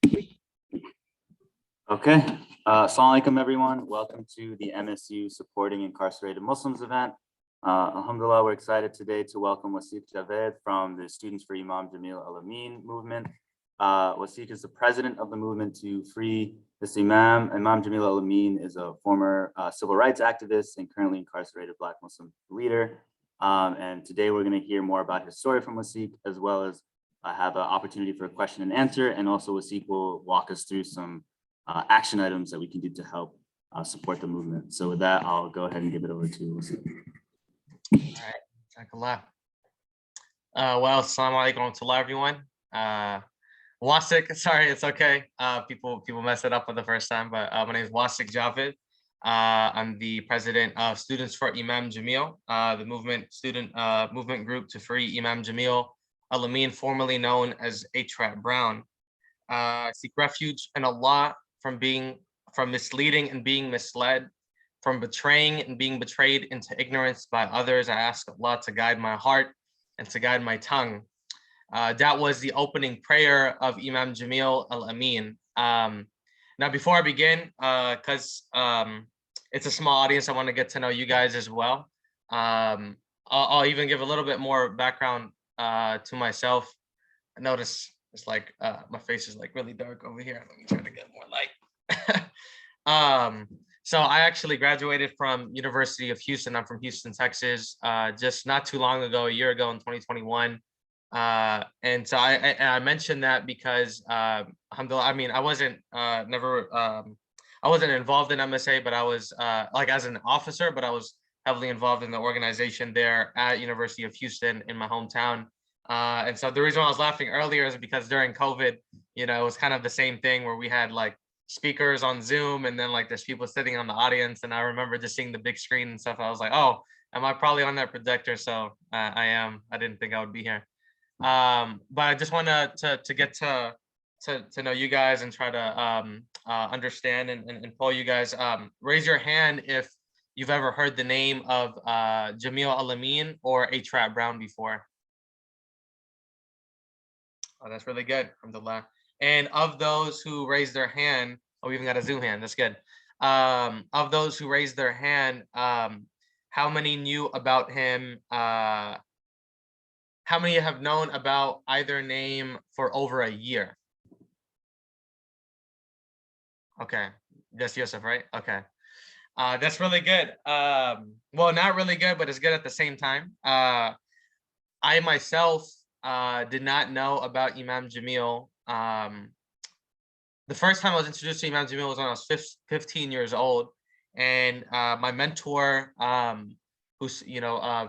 Okay, Assalamu alaikum everyone. Welcome to the MSU Supporting Incarcerated Muslims event. Alhamdulillah, we're excited today to welcome Wasiq Javed from the Students for Imam Jamil Amin movement. Wasiq is the president of the movement to free this Imam. Imam Jamil Amin is a former civil rights activist and currently incarcerated Black Muslim leader. And today we're going to hear more about his story from Wasiq, as well as have an opportunity for a question and answer. And also Wasiq will walk us through some action items that we can do to help support the movement. So with that, I'll go ahead and give it over to Wasiq. All right, Jazakallah. Well, assalamu alaikum wa rahmatullah, everyone. Wasiq, sorry, it's okay. People mess it up for the first time, but my name is Wasiq Javed. I'm the president of Students for Imam Jamil, the movement group to free Imam Jamil Al-Amin, formerly known as H.Rat Brown. Seek refuge in Allah from misleading and being misled, from betraying and being betrayed into ignorance by others. I ask Allah to guide my heart and to guide my tongue. That was the opening prayer of Imam Jamil Al-Amin. Now, before I begin, because it's a small audience, I want to get to know you guys as well. I'll even give a little bit more background to myself. I notice it's like my face is like really dark over here. Let me try to get more light. So I actually graduated from University of Houston. I'm from Houston, Texas, just not too long ago, a year ago in 2021. And so I mentioned that because alhamdulillah, I mean, I wasn't involved in MSA, but I was like as an officer, but I was heavily involved in the organization there at University of Houston in my hometown. And so the reason why I was laughing earlier is because during COVID, you know, it was kind of the same thing where we had like speakers on Zoom and then like there's people sitting on the audience. And I remember just seeing the big screen and stuff. I was like, oh, am I probably on that projector? So I am. I didn't think I would be here. But I just want to get to know you guys and try to understand and pull you guys. Raise your hand if you've ever heard the name of Jamil Al-Amin or H.Rat Brown before. Oh, that's really good. Alhamdulillah. And of those who raised their hand, oh, we even got a Zoom hand. That's good. Of those who raised their hand, how many knew about him? How many have known about either name for over a year? Okay, that's Yusuf, right? Okay, that's really good. Well, not really good, but it's good at the same time. I myself did not know about Imam Jamil. The first time I was introduced to Imam Jamil was when I was 15 years old, and my mentor, who's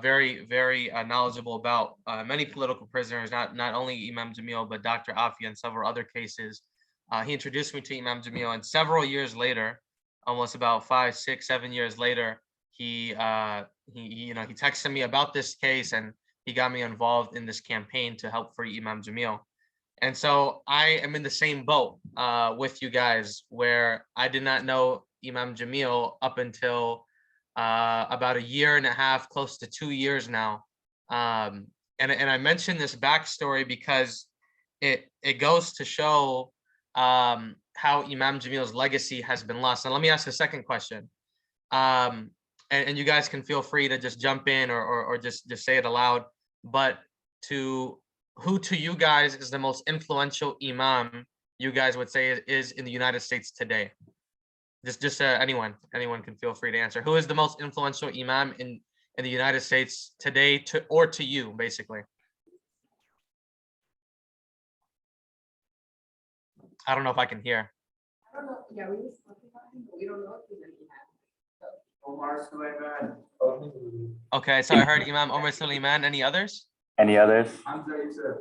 very knowledgeable about many political prisoners, not only Imam Jamil but Dr. Afi and several other cases. He introduced me to Imam Jamil, and several years later, almost about 5, 6, 7 years later, he texted me about this case and he got me involved in this campaign to help free Imam Jamil. And so I am in the same boat with you guys, where I did not know Imam Jamil up until about a year and a half, close to 2 years now. And I mentioned this backstory because it goes to show how Imam Jamil's legacy has been lost. And let me ask a second question. And you guys can feel free to just jump in or just say it aloud. But who to you guys is the most influential Imam you guys would say is in the United States today? Just anyone can feel free to answer. Who is the most influential Imam in the United States today, to you, basically? I don't know if I can hear. I don't know. Yeah, we just talking about him, but we don't know if he's an Imam. Okay, so I heard Imam Omar Suleiman. Any others? Any others? Hamza Yusuf.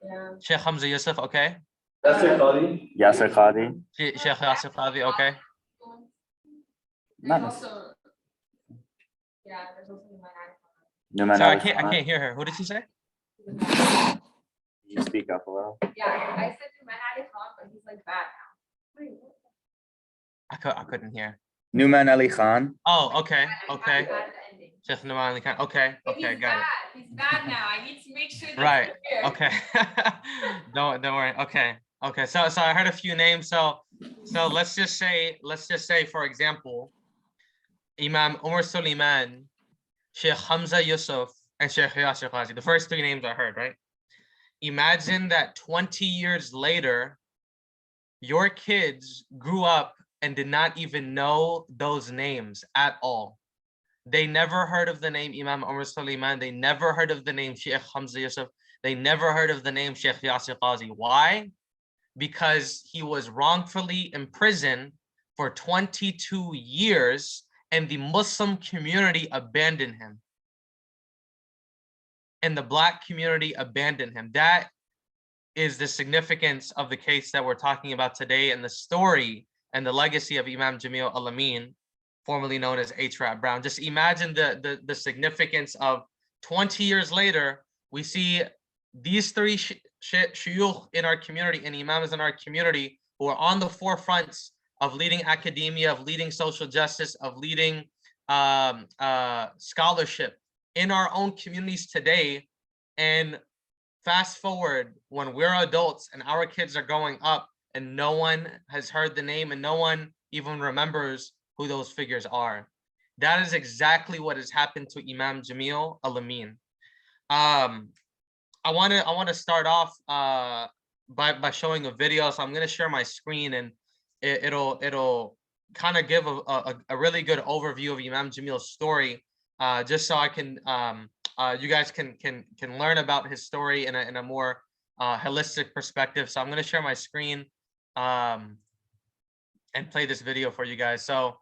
Yeah. Sheikh Hamza Yusuf, okay. Yasser Qadi. Yasser Qadi. Sheikh Yasser Qadi, okay. Not Also, yeah, there's also Numan Sorry, Ali I Khan. can't hear her. Who did she say? You speak up a little. Yeah, I said Numan Ali Khan, but he's like bad now. Wait, what? I couldn't hear. Numan Ali Khan. Oh, okay, Bad okay. at the ending. Sheikh Numan Ali Khan. Okay, If okay, he's got bad. it. He's bad now. I need to make sure that's Right. clear. Okay. Don't worry. Okay. Okay, so I heard a few names. So let's just say, for example, Imam Umar Suleiman, Sheikh Hamza Yusuf, and Sheikh Yasir Qazi. The first three names I heard, right? Imagine that 20 years later, your kids grew up and did not even know those names at all. They never heard of the name Imam Umar Suleiman. They never heard of the name Sheikh Hamza Yusuf. They never heard of the name Sheikh Yasir Qazi. Why? Because he was wrongfully imprisoned for 22 years and the Muslim community abandoned him. And the Black community abandoned him. That is the significance of the case that we're talking about today, and the story and the legacy of Imam Jamil Amin, formerly known as H-Rap Brown. Just imagine the significance of 20 years later, we see these three shuyukh in our community and imams in our community who are on the forefronts of leading academia, of leading social justice, of leading scholarship in our own communities today. And fast forward when we're adults and our kids are growing up and no one has heard the name and no one even remembers who those figures are. That is exactly what has happened to Imam Jamil Amin. I want to start off by showing a video. So I'm going to share my screen, and it'll kind of give a really good overview of Imam Jamil's story, just so I can you guys can learn about his story in a more holistic perspective. So I'm going to share my screen and play this video for you guys. So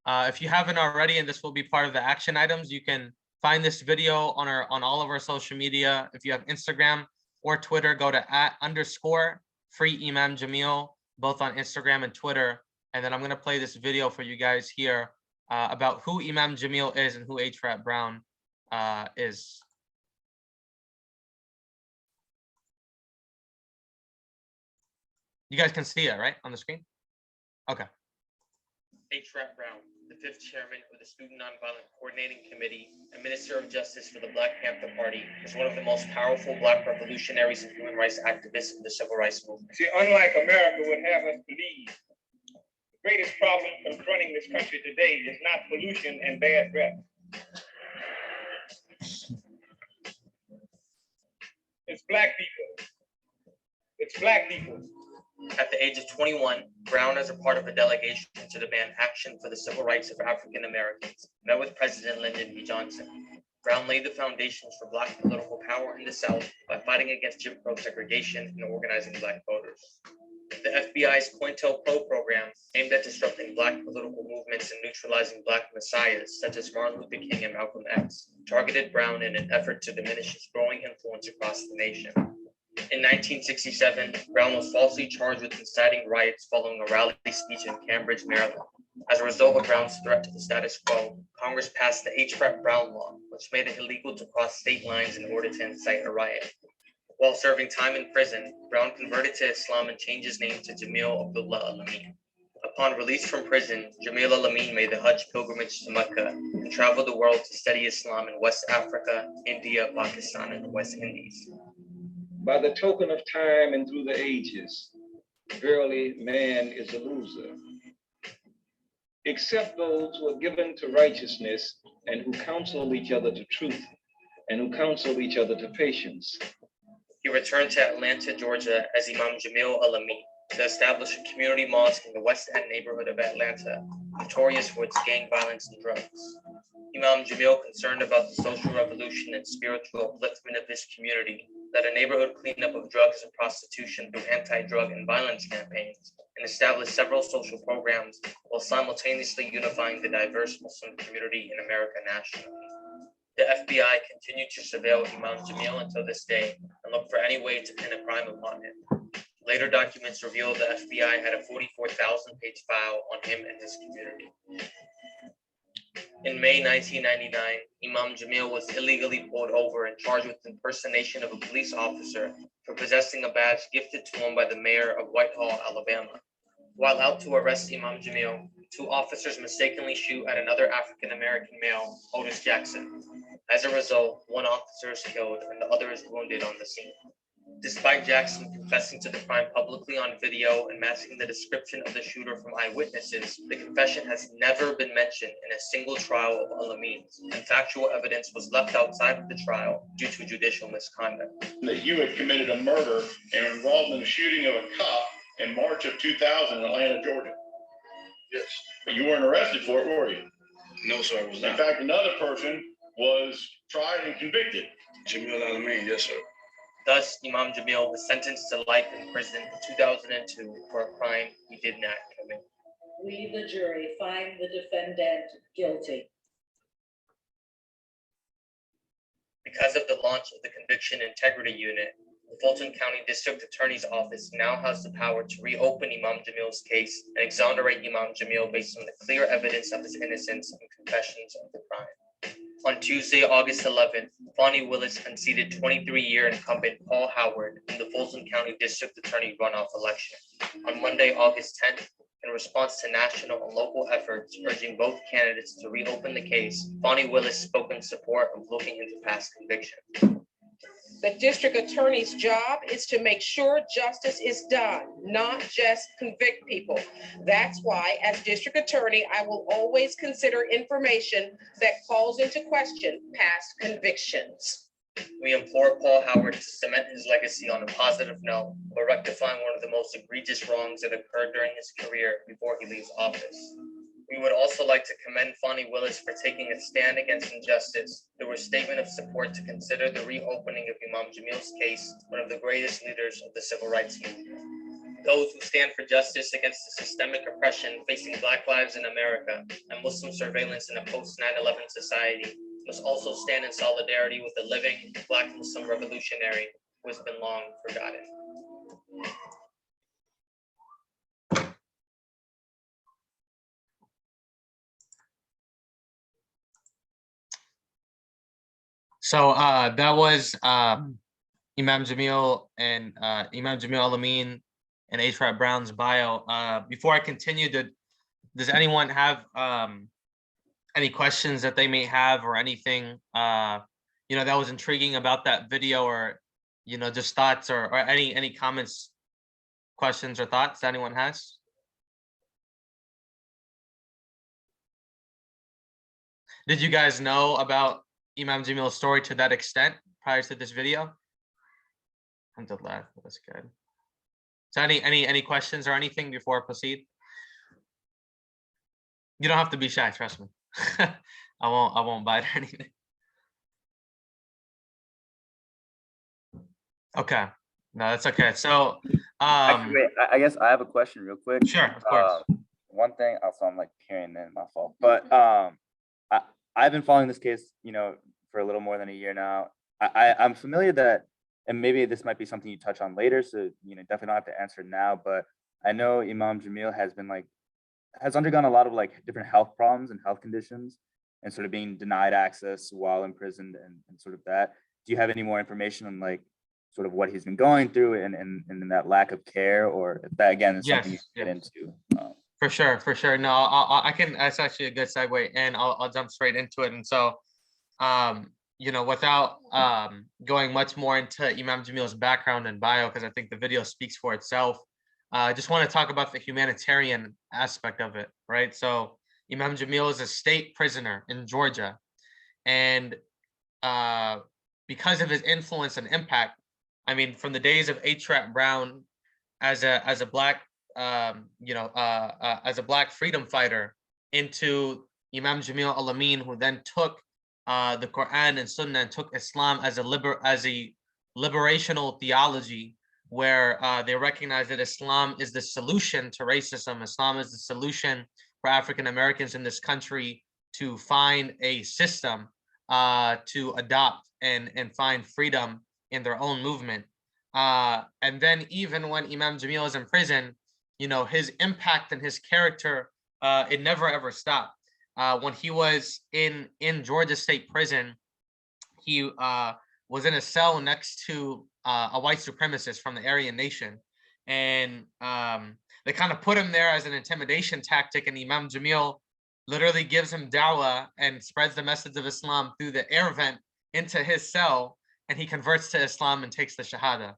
if you haven't already, and this will be part of the action items, you can find this video on all of our social media. If you have Instagram or Twitter, go to @_free Imam Jamil, both on Instagram and Twitter. And then I'm going to play this video for you guys here about who Imam Jamil is and who H-Rap Brown is. You guys can see it, right, on the screen? Okay. H-Rap Brown, the 5th chairman of the Student Nonviolent Coordinating Committee and Minister of Justice for the Black Panther Party, is one of the most powerful Black revolutionaries and human rights activists in the civil rights movement. See, unlike America would have us believe, the greatest problem confronting this country today is not pollution and bad breath. It's Black people. It's Black people. At the age of 21, Brown, as a part of a delegation to demand action for the civil rights of African Americans, met with President Lyndon B. Johnson. Brown laid the foundations for Black political power in the South by fighting against Jim Crow segregation and organizing Black voters. The FBI's COINTELPRO program, aimed at disrupting Black political movements and neutralizing Black messiahs such as Martin Luther King and Malcolm X, targeted Brown in an effort to diminish his growing influence across the nation. In 1967, Brown was falsely charged with inciting riots following a rally speech in Cambridge, Maryland. As a result of Brown's threat to the status quo, Congress passed the H-Rap Brown law, which made it illegal to cross state lines in order to incite a riot. While serving time in prison, Brown converted to Islam and changed his name to Jamil Abdullah Amin. Upon release from prison, Jamil Amin made the Hajj pilgrimage to Mecca and traveled the world to study Islam in West Africa, India, Pakistan, and the West Indies. By the token of time and through the ages, verily man is a loser. Except those who are given to righteousness and who counsel each other to truth and who counsel each other to patience. He returned to Atlanta, Georgia as Imam Jamil Amin to establish a community mosque in the West End neighborhood of Atlanta, notorious for its gang violence and drugs. Imam Jamil, concerned about the social revolution and spiritual upliftment of his community, led a neighborhood cleanup of drugs and prostitution through anti-drug and violence campaigns, and established several social programs while simultaneously unifying the diverse Muslim community in America nationally. The FBI continued to surveil Imam Jamil until this day and look for any way to pin a crime upon him. Later documents reveal the FBI had a 44,000-page file on him and his community. In May 1999, Imam Jamil was illegally pulled over and charged with impersonation of a police officer for possessing a badge gifted to him by the mayor of Whitehall, Alabama. While out to arrest Imam Jamil, 2 officers mistakenly shoot at another African-American male, Otis Jackson. As a result, 1 officer is killed and the other is wounded on the scene. Despite Jackson confessing to the crime publicly on video and masking the description of the shooter from eyewitnesses, the confession has never been mentioned in a single trial of Amin, and factual evidence was left outside of the trial due to judicial misconduct. That you had committed a murder and were involved in the shooting of a cop in March of 2000 in Atlanta, Georgia. Yes. But you weren't arrested for it, were you? No, sir, I was not. In fact, another person was tried and convicted. Jamil Amin, yes, sir. Thus, Imam Jamil was sentenced to life in prison in 2002 for a crime he did not commit. We, the jury, find the defendant guilty. Because of the launch of the Conviction Integrity Unit, the Fulton County District Attorney's Office now has the power to reopen Imam Jamil's case and exonerate Imam Jamil based on the clear evidence of his innocence and confessions of the crime. On Tuesday, August 11th, Fonnie Willis unseated 23-year incumbent Paul Howard in the Fulton County District Attorney runoff election. On Monday, August 10th, in response to national and local efforts urging both candidates to reopen the case, Fonnie Willis spoke in support of looking into past convictions. The district attorney's job is to make sure justice is done, not just convict people. That's why, as district attorney, I will always consider information that calls into question past convictions. We implore Paul Howard to cement his legacy on a positive note, by rectifying one of the most egregious wrongs that occurred during his career before he leaves office. We would also like to commend Fonnie Willis for taking a stand against injustice through a statement of support to consider the reopening of Imam Jamil's case, one of the greatest leaders of the civil rights movement. Those who stand for justice against the systemic oppression facing Black lives in America and Muslim surveillance in a post-9/11 society must also stand in solidarity with the living Black Muslim revolutionary who has been long forgotten. So that was Imam Jamil and Imam Jamil Al-Amin and H. Brown's bio. Before I continue, does anyone have any questions that they may have or anything that was intriguing about that video, or just thoughts or any comments, questions or thoughts that anyone has? Did you guys know about Imam Jamil's story to that extent prior to this video? Alhamdulillah, that's good. So any questions or anything before I proceed? You don't have to be shy, trust me. I won't bite or anything. Okay. No, that's okay. So Actually, wait, I guess I have a question real quick. Sure, of course. One thing, also I'm like carrying in my fault, but I've been following this case, for a little more than a year now. I'm familiar that, and maybe this might be something you touch on later, so definitely don't have to answer now, but I know Imam Jamil has undergone a lot of different health problems and health conditions and sort of being denied access while imprisoned and sort of that. Do you have any more information on sort of what he's been going through and that lack of care, or if that again is something you can get into? For sure. No, I can. That's actually a good segue, and I'll jump straight into it. And so, without going much more into Imam Jamil's background and bio, because I think the video speaks for itself, I just want to talk about the humanitarian aspect of it, right? So, Imam Jamil is a state prisoner in Georgia, and because of his influence and impact, I mean, from the days of H. Brown as a black as a black freedom fighter, into Imam Jamil Al-Amin, who then took the Quran and Sunnah and took Islam as a liberational theology, where they recognize that Islam is the solution to racism. Islam is the solution for African Americans in this country to find a system to adopt and find freedom in their own movement. And then even when Imam Jamil is in prison, his impact and his character, it never ever stopped. When he was in Georgia State Prison, he was in a cell next to a white supremacist from the Aryan Nation. And they kind of put him there as an intimidation tactic, and Imam Jamil literally gives him dawah and spreads the message of Islam through the air vent into his cell, and he converts to Islam and takes the Shahada.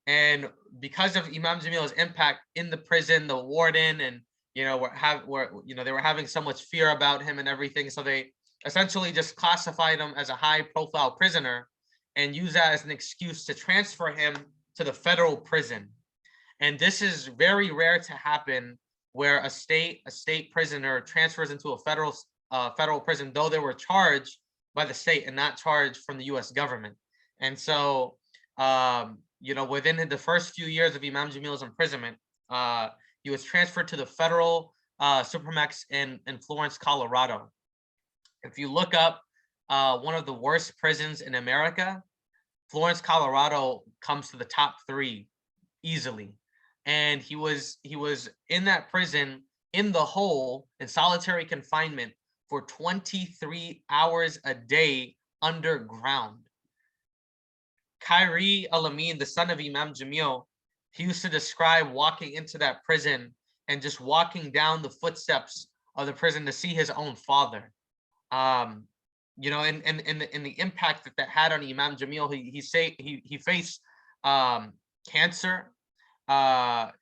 And because of Imam Jamil's impact in the prison, the warden and they were having so much fear about him and everything, so they essentially just classified him as a high-profile prisoner and use that as an excuse to transfer him to the federal prison. And this is very rare to happen, where a state prisoner transfers into a federal prison, though they were charged by the state and not charged from the U.S. government. And so, within the first few years of Imam Jamil's imprisonment, he was transferred to the federal Supermax in Florence, Colorado. If you look up one of the worst prisons in America, Florence, Colorado comes to the top 3 easily. And he was in that prison in the hole in solitary confinement for 23 hours a day underground. Khairi Amin, the son of Imam Jamil, he used to describe walking into that prison and just walking down the footsteps of the prison to see his own father. And the impact that had on Imam Jamil, he faced cancer,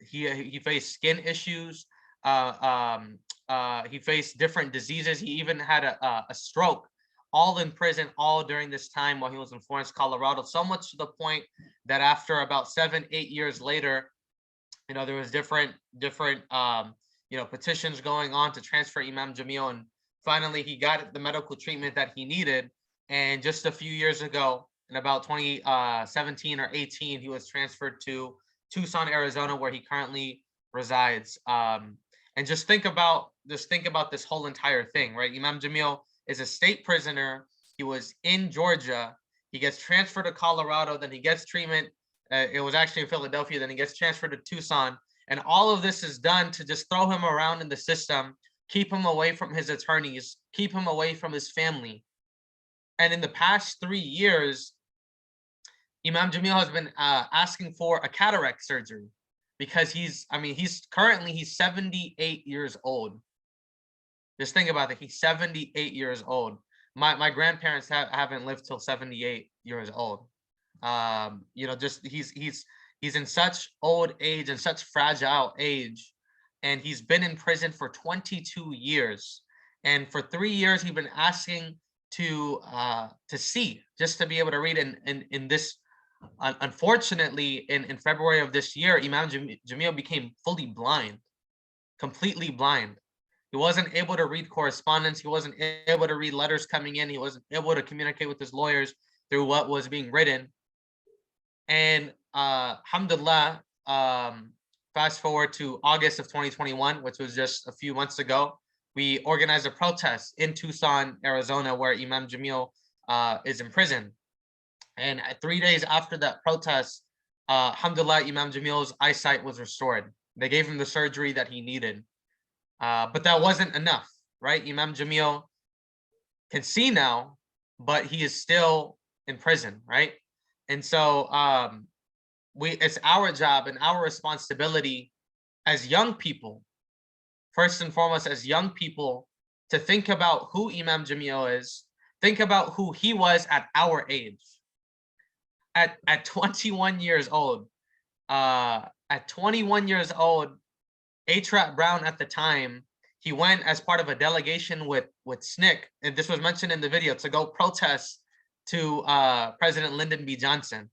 he faced skin issues, he faced different diseases. He even had a stroke, all in prison, all during this time while he was in Florence, Colorado. So much to the point that after about 7-8 years later, there was different petitions going on to transfer Imam Jamil, and finally he got the medical treatment that he needed. And just a few years ago, in about 2017 or 18, he was transferred to Tucson, Arizona, where he currently resides. And just think about this whole entire thing, right? Imam Jamil is a state prisoner. He was in Georgia. He gets transferred to Colorado, then he gets treatment. It was actually in Philadelphia. Then he gets transferred to Tucson. And all of this is done to just throw him around in the system, keep him away from his attorneys, keep him away from his family. And in the past 3 years, Imam Jamil has been asking for a cataract surgery because he's 78 years old. Just think about it. He's 78 years old. My grandparents haven't lived till 78 years old. He's in such old age and such fragile age, and he's been in prison for 22 years. And for 3 years, he's been asking to see, just to be able to read. In this, unfortunately, in February of this year, Imam Jamil became fully blind, completely blind. He wasn't able to read correspondence. He wasn't able to read letters coming in. He wasn't able to communicate with his lawyers through what was being written. And alhamdulillah, fast forward to August of 2021, which was just a few months ago, we organized a protest in Tucson, Arizona, where Imam Jamil is in prison. And 3 days after that protest, alhamdulillah, Imam Jamil's eyesight was restored. They gave him the surgery that he needed. But that wasn't enough, right? Imam Jamil can see now, but he is still in prison, right? And so it's our job and our responsibility as young people, first and foremost as young people, to think about who Imam Jamil is, think about who he was at our age. At 21 years old, H. Brown at the time, he went as part of a delegation with SNCC, and this was mentioned in the video, to go protest to President Lyndon B. Johnson.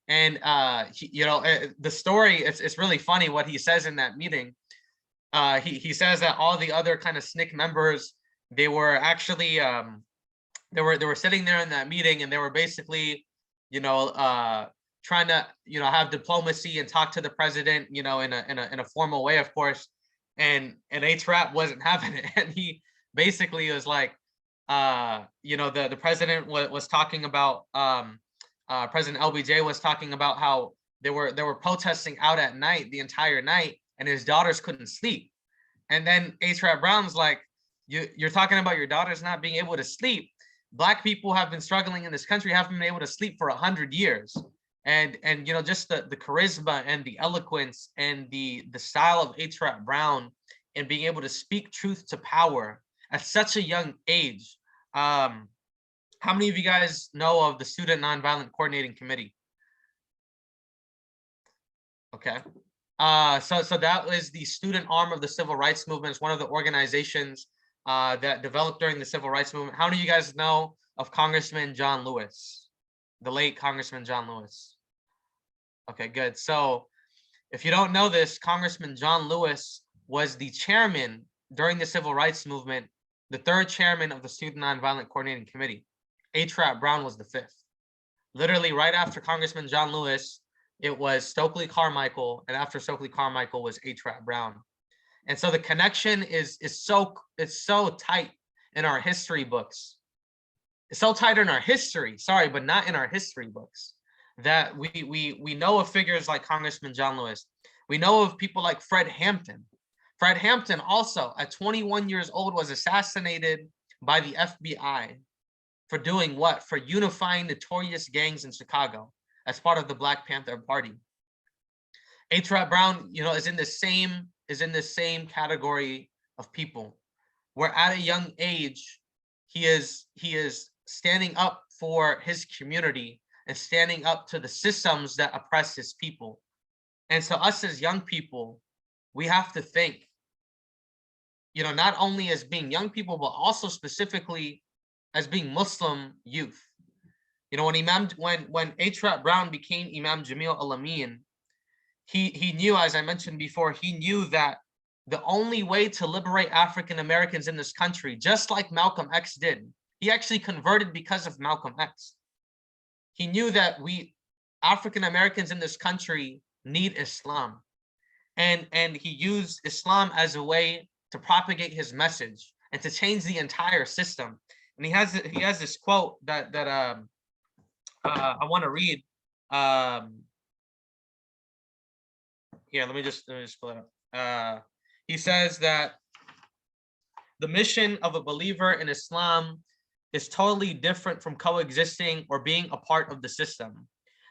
And the story, it's really funny what he says in that meeting. He says that all the other kind of SNCC members, they were actually they were sitting there in that meeting, and they were basically trying to have diplomacy and talk to the president in a formal way, of course. And H. wasn't having it, and he basically was like, the president was talking about President LBJ was talking about how they were protesting out at night, the entire night, and his daughters couldn't sleep. And then H. Brown's like, you're talking about your daughters not being able to sleep. Black people have been struggling in this country, haven't been able to sleep for 100 years. And just the charisma and the eloquence and the style of H. Brown and being able to speak truth to power at such a young age. How many of you guys know of the Student Nonviolent Coordinating Committee? Okay. So that was the student arm of the civil rights movement. It's one of the organizations that developed during the civil rights movement. How many of you guys know of Congressman John Lewis, the late Congressman John Lewis? Okay, good. So if you don't know this, Congressman John Lewis was the chairman during the civil rights movement, the third chairman of the Student Nonviolent Coordinating Committee. A. Brown was the fifth. Literally right after Congressman John Lewis, it was Stokely Carmichael, and after Stokely Carmichael was A. Brown. And so the connection is so tight in our history books. It's so tight in our history, sorry, but not in our history books, that we know of figures like Congressman John Lewis. We know of people like Fred Hampton. Fred Hampton also at 21 years old was assassinated by the FBI for doing what? For unifying notorious gangs in Chicago as part of the Black Panther Party. A. Brown, is in the same category of people, where at a young age, he is standing up for his community and standing up to the systems that oppress his people. And so us as young people, we have to think, not only as being young people, but also specifically as being Muslim youth. When A. Brown became Imam Jamil Amin, he knew, as I mentioned before, he knew that the only way to liberate African Americans in this country, just like Malcolm X did, he actually converted because of Malcolm X. He knew that we African Americans in this country need Islam, and he used Islam as a way to propagate his message and to change the entire system. And he has this quote that I want to read. Here, let me just pull it up. He says that the mission of a believer in Islam is totally different from coexisting or being a part of the system.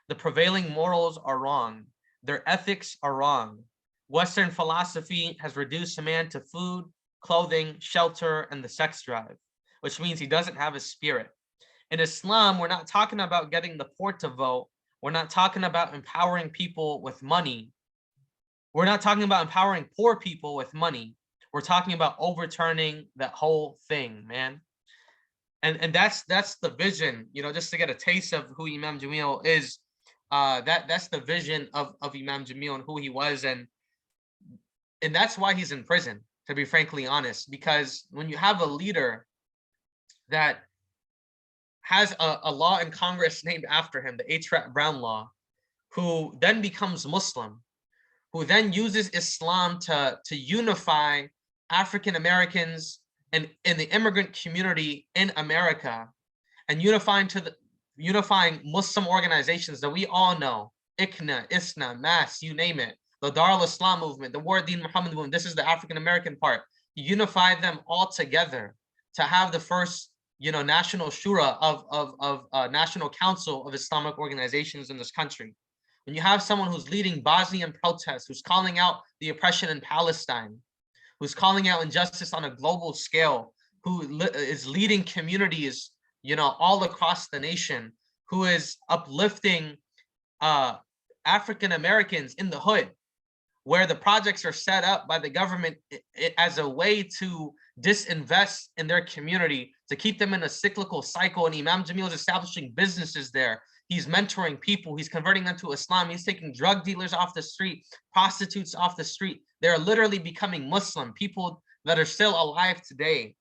The prevailing morals are wrong. Their ethics are wrong. Western philosophy has reduced a man to food, clothing, shelter, and the sex drive, which means he doesn't have a spirit. In Islam, we're not talking about getting the poor to vote. We're not talking about empowering people with money. We're not talking about empowering poor people with money. We're talking about overturning that whole thing, man. And that's the vision, just to get a taste of who Imam Jamil is. That's the vision of Imam Jamil and who he was, and that's why he's in prison, to be frankly honest, because when you have a leader that has a law in Congress named after him, the A. Brown law, who then becomes Muslim, who then uses Islam to unify African Americans and in the immigrant community in America, and unifying Muslim organizations that we all know, ICNA, ISNA, MAS, you name it, the Dar al-Islam movement, the Wardeen Muhammad movement, this is the African American part. You unify them all together to have the first, national shura of National Council of Islamic Organizations in this country. When you have someone who's leading Bosnian protests, who's calling out the oppression in Palestine, who's calling out injustice on a global scale, who is leading communities, all across the nation, who is uplifting African Americans in the hood, where the projects are set up by the government as a way to disinvest in their community, to keep them in a cyclical cycle. And Imam Jamil is establishing businesses there. He's mentoring people. He's converting them to Islam. He's taking drug dealers off the street, prostitutes off the street. They're literally becoming Muslim, people that are still alive today.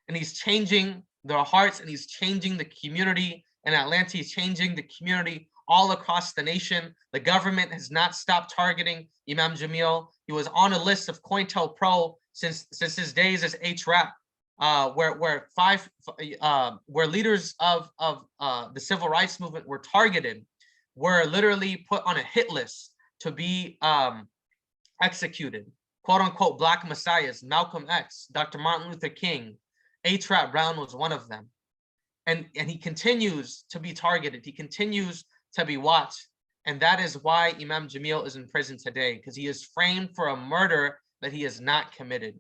And he's changing their hearts, and he's changing the community in Atlanta. He's changing the community all across the nation. The government has not stopped targeting Imam Jamil. He was on a list of COINTELPRO since his days as HRAP. Where leaders of the civil rights movement were targeted, were literally put on a hit list to be executed. Quote unquote Black messiahs, Malcolm X, Dr. Martin Luther King, A. Brown was one of them. And he continues to be targeted. He continues to be watched. And that is why Imam Jamil is in prison today, because he is framed for a murder that he has not committed.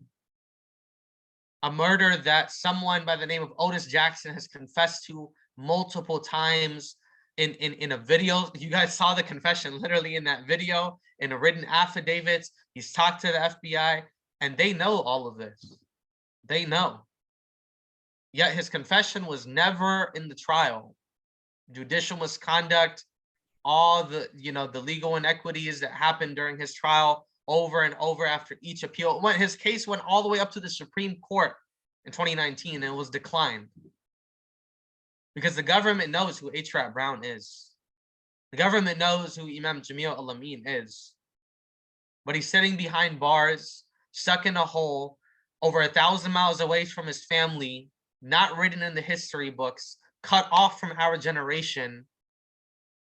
A murder that someone by the name of Otis Jackson has confessed to multiple times, in a video. You guys saw the confession literally in that video, in a written affidavits. He's talked to the FBI, and they know all of this. They know. Yet his confession was never in the trial. Judicial misconduct, all the, the legal inequities that happened during his trial over and over after each appeal. When his case went all the way up to the Supreme Court in 2019, and it was declined. Because the government knows who H. Brown is. The government knows who Imam Jamil Amin is. But he's sitting behind bars, stuck in a hole, over 1,000 miles away from his family, not written in the history books, cut off from our generation.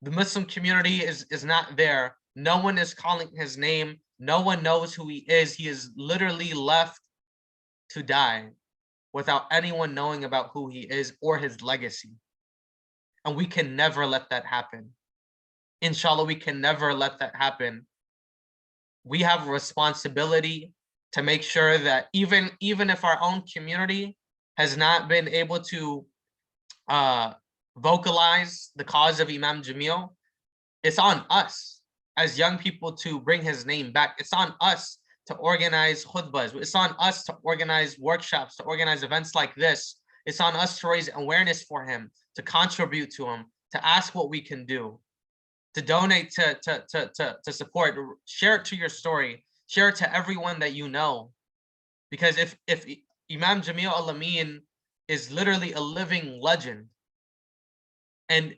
The Muslim community is not there. No one is calling his name. No one knows who he is. He is literally left to die without anyone knowing about who he is or his legacy. And we can never let that happen. Inshallah, we can never let that happen. We have a responsibility to make sure that even if our own community has not been able to vocalize the cause of Imam Jamil, it's on us as young people to bring his name back. It's on us to organize khutbahs. It's on us to organize workshops, to organize events like this. It's on us to raise awareness for him, to contribute to him, to ask what we can do, to donate, to support. Share it to your story. Share it to everyone that you know. Because if Imam Jamil Amin is literally a living legend, and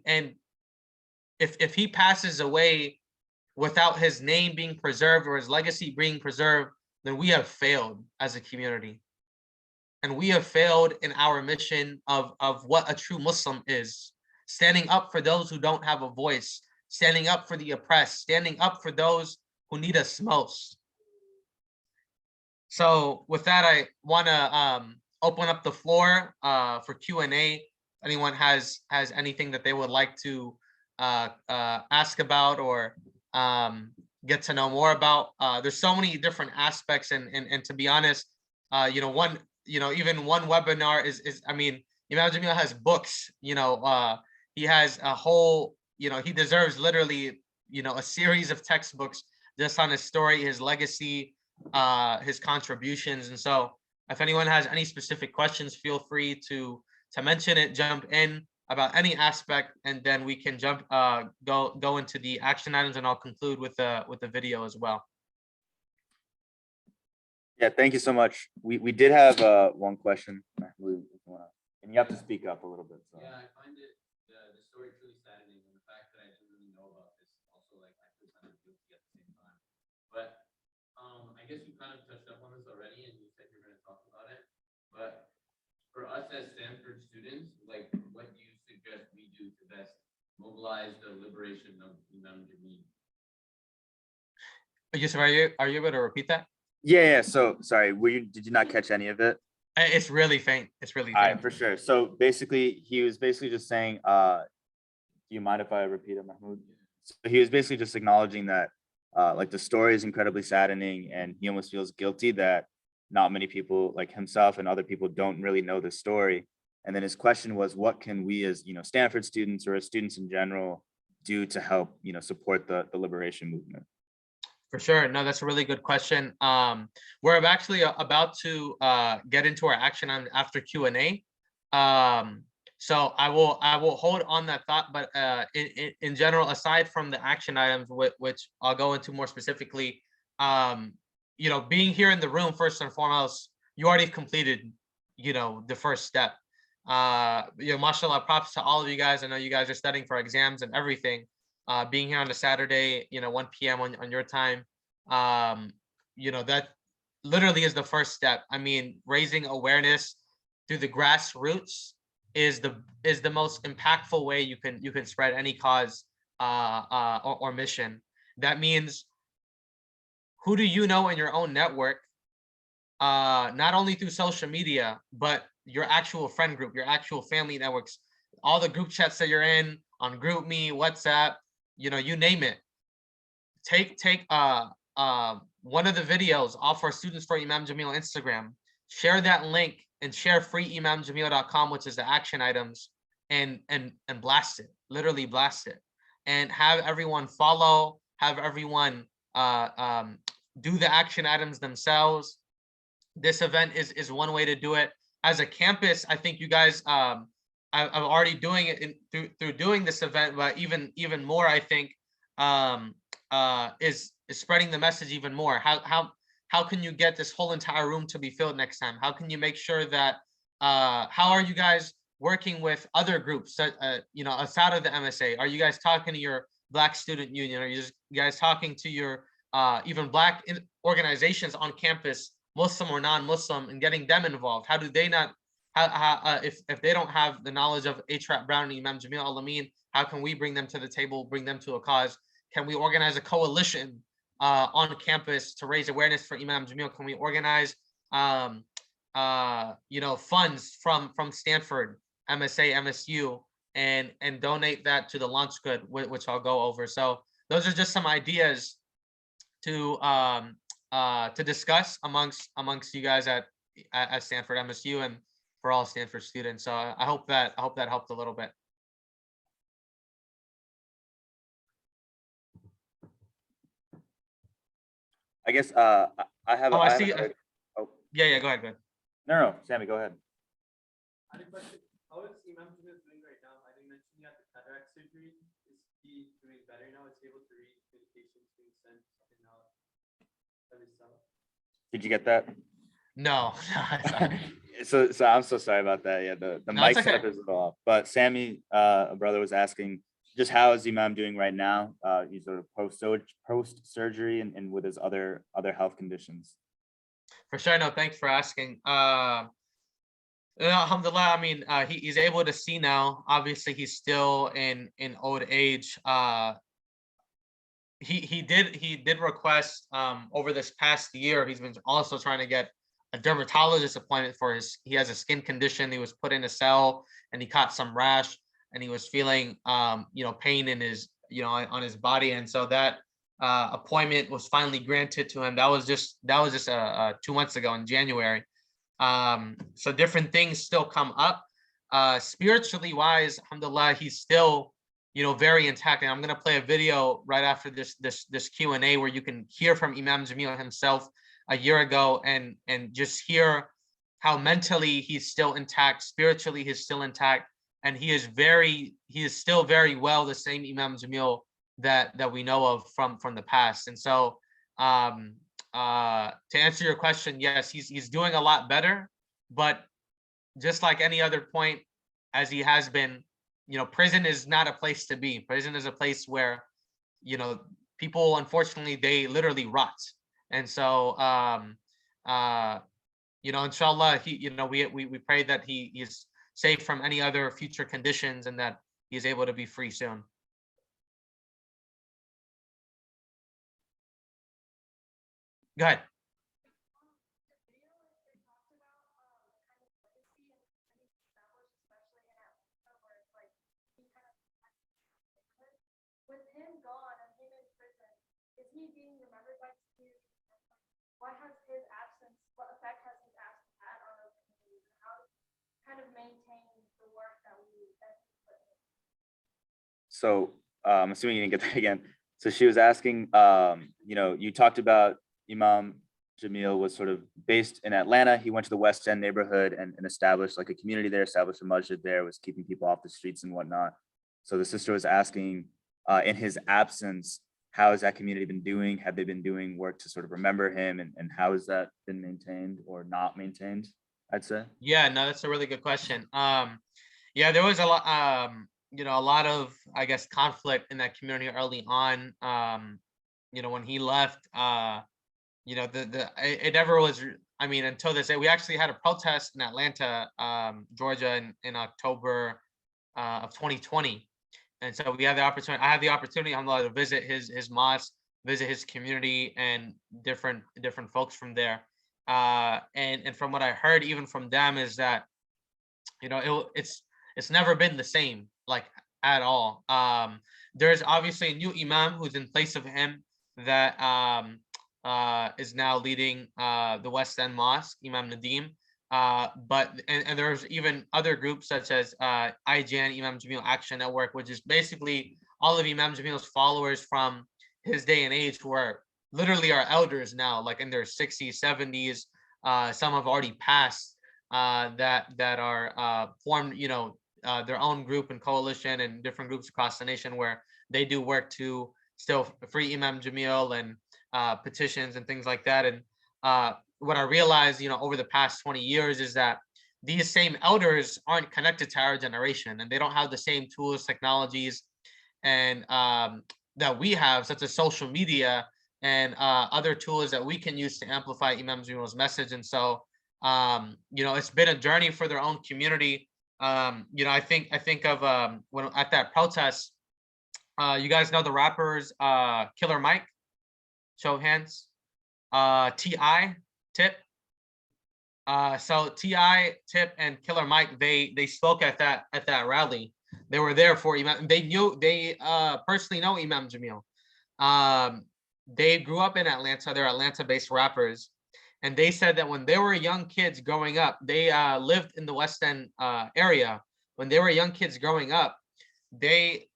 if he passes away without his name being preserved or his legacy being preserved, then we have failed as a community. And we have failed in our mission of what a true Muslim is. Standing up for those who don't have a voice, standing up for the oppressed, standing up for those who need us most. So with that, I want to open up the floor for Q&A. Anyone has anything that they would like to ask about or get to know more about. There's so many different aspects, and to be honest, even one webinar is I mean, Imam Jamil has books. He has a whole, he deserves literally, a series of textbooks just on his story, his legacy, his contributions. And so if anyone has any specific questions, feel free to mention it, jump in about any aspect, and then we can go into the action items, and I'll conclude with the video as well. Yeah, thank you so much. We did have one question, and you have to speak up a little bit. So. Yeah, I find it the story truly saddening, and the fact that I didn't really know about this also, like, I feel kind of guilty at the same time. But I guess you kind of touched up on this already, and you said you're going to talk about it. But for us as Stanford students, like, what do you suggest we do to best mobilize the liberation of Imam Jamil? Yusuf, are you able to repeat that? Yeah. So sorry, did you not catch any of it? It's really faint. It's really faint. All right, for sure. So basically, he was basically just saying, do you mind if I repeat it, Mahmoud? So he was basically just acknowledging that like the story is incredibly saddening, and he almost feels guilty that not many people like himself and other people don't really know the story. And then his question was, what can we as Stanford students or as students in general do to help support the liberation movement? For sure. No, that's a really good question. We're actually about to get into our action after Q&A. So I will hold on that thought, but in general, aside from the action items, which I'll go into more specifically, being here in the room, first and foremost, you already completed, the first step. Mashallah, props to all of you guys. I know you guys are studying for exams and everything. Being here on a Saturday, 1 p.m. on your time, that literally is the first step. I mean, raising awareness through the grassroots is the most impactful way you can spread any cause or mission. That means, who do you know in your own network, not only through social media, but your actual friend group, your actual family networks, all the group chats that you're in, on GroupMe, WhatsApp, you name it. Take one of the videos off our Students for Imam Jamil Instagram, share that link and share freeimamjamil.com, which is the action items, and blast it. literally blast it and have everyone follow, have everyone do the action items themselves. This event is one way to do it. As a campus, I think you guys I'm already doing it through doing this event, but even more, I think is spreading the message even more. How can you get this whole entire room to be filled next time? How can you make sure that how are you guys working with other groups, you know, outside of the MSA? Are you guys talking to your Black Student Union? Are you guys talking to your even Black organizations on campus, Muslim or non-Muslim, and getting them involved? How do they not, if they don't have the knowledge of H.Rap Brown and Imam Jamil Al-Amin, how can we bring them to the table, bring them to a cause? Can we organize a coalition on campus to raise awareness for Imam Jamil? Can we organize you know, funds from Stanford, MSA, MSU, and donate that to the launch good, which I'll go over. So those are just some ideas to discuss amongst you guys at Stanford, MSU, and for all Stanford students. So I hope that helped a little bit. I guess I have. Oh, I I have see. oh, Yeah, go ahead. no, Sammy, go ahead. I had a question. How is Imam Jamil doing right now? I didn't mention you had the cataract surgery. Is he doing better now? Is he able to read communications being sent in out of his cell? Did you get that? No, So I'm so sorry about that. Yeah, the No, mic it's okay. setup is a little off. But Sammy, a brother, was asking just how is Imam doing right now? He's sort of post surgery and with his other health conditions. For sure. No, thanks for asking. Alhamdulillah, I mean, he's able to see now. Obviously, he's still in old age. He did request over this past year. He's been also trying to get a dermatologist appointment for he has a skin condition. He was put in a cell and he caught some rash and he was feeling you know, pain in his, you know, on his body, and so that appointment was finally granted to him. That was just 2 months ago in January. So different things still come up. Spiritually wise, alhamdulillah, he's still, you know, very intact. And I'm gonna play a video right after this Q&A where you can hear from Imam Jamil himself a year ago and just hear how mentally he's still intact, spiritually he's still intact, and he is still very well the same Imam Jamil that we know of from the past. And so to answer your question, yes, he's doing a lot better, but just like any other point, as he has been, you know, prison is not a place to be. Prison is a place where, you know, people, unfortunately, they literally rot. And so you know, inshallah, you know, we pray that he is safe from any other future conditions and that he's able to be free soon. Go ahead. With him gone and him in prison, is he being remembered by the community? What has his absence, what effect has his absence had on our community? How to kind of maintain the work that we put in? So I'm assuming you didn't get that again. So she was asking, you know, you talked about Imam Jamil was sort of based in Atlanta. He went to the West End neighborhood and established like a community there, established a masjid there, was keeping people off the streets and whatnot. So the sister was asking, in his absence, how has that community been doing? Have they been doing work to sort of remember him, and how has that been maintained or not maintained, I'd say? Yeah, no, that's a really good question. Yeah, there was a lot, you know, a lot of, I guess, conflict in that community early on. You know, when he left, you know, it never was, I mean, until this day, we actually had a protest in Atlanta, Georgia in October of 2020. And so we had the opportunity, I had the opportunity, alhamdulillah, to visit his mosque, visit his community and different folks from there. And from what I heard, even from them, is that, you know, it's never been the same, like, at all. There's obviously a new imam who's in place of him that is now leading the West End Mosque, Imam Nadim. and there's even other groups such as IJN, Imam Jamil Action Network, which is basically all of Imam Jamil's followers from his day and age who are literally our elders now, like in their 60s, 70s. Some have already passed, that are formed, their own group and coalition and different groups across the nation where they do work to still free Imam Jamil and petitions and things like that. And what I realized, over the past 20 years is that these same elders aren't connected to our generation, and they don't have the same tools, technologies, and that we have, such as social media and other tools that we can use to amplify Imam Jamil's message. And so, it's been a journey for their own community. I think of when at that protest, you guys know the rappers Killer Mike, show of hands, T.I., Tip. So T.I., Tip, and Killer Mike, they spoke at that rally. They were there for Imam. They personally know Imam Jamil. They grew up in Atlanta. They're Atlanta-based rappers, and they said that when they were young kids growing up, they lived in the West End area. When they were young kids growing up, they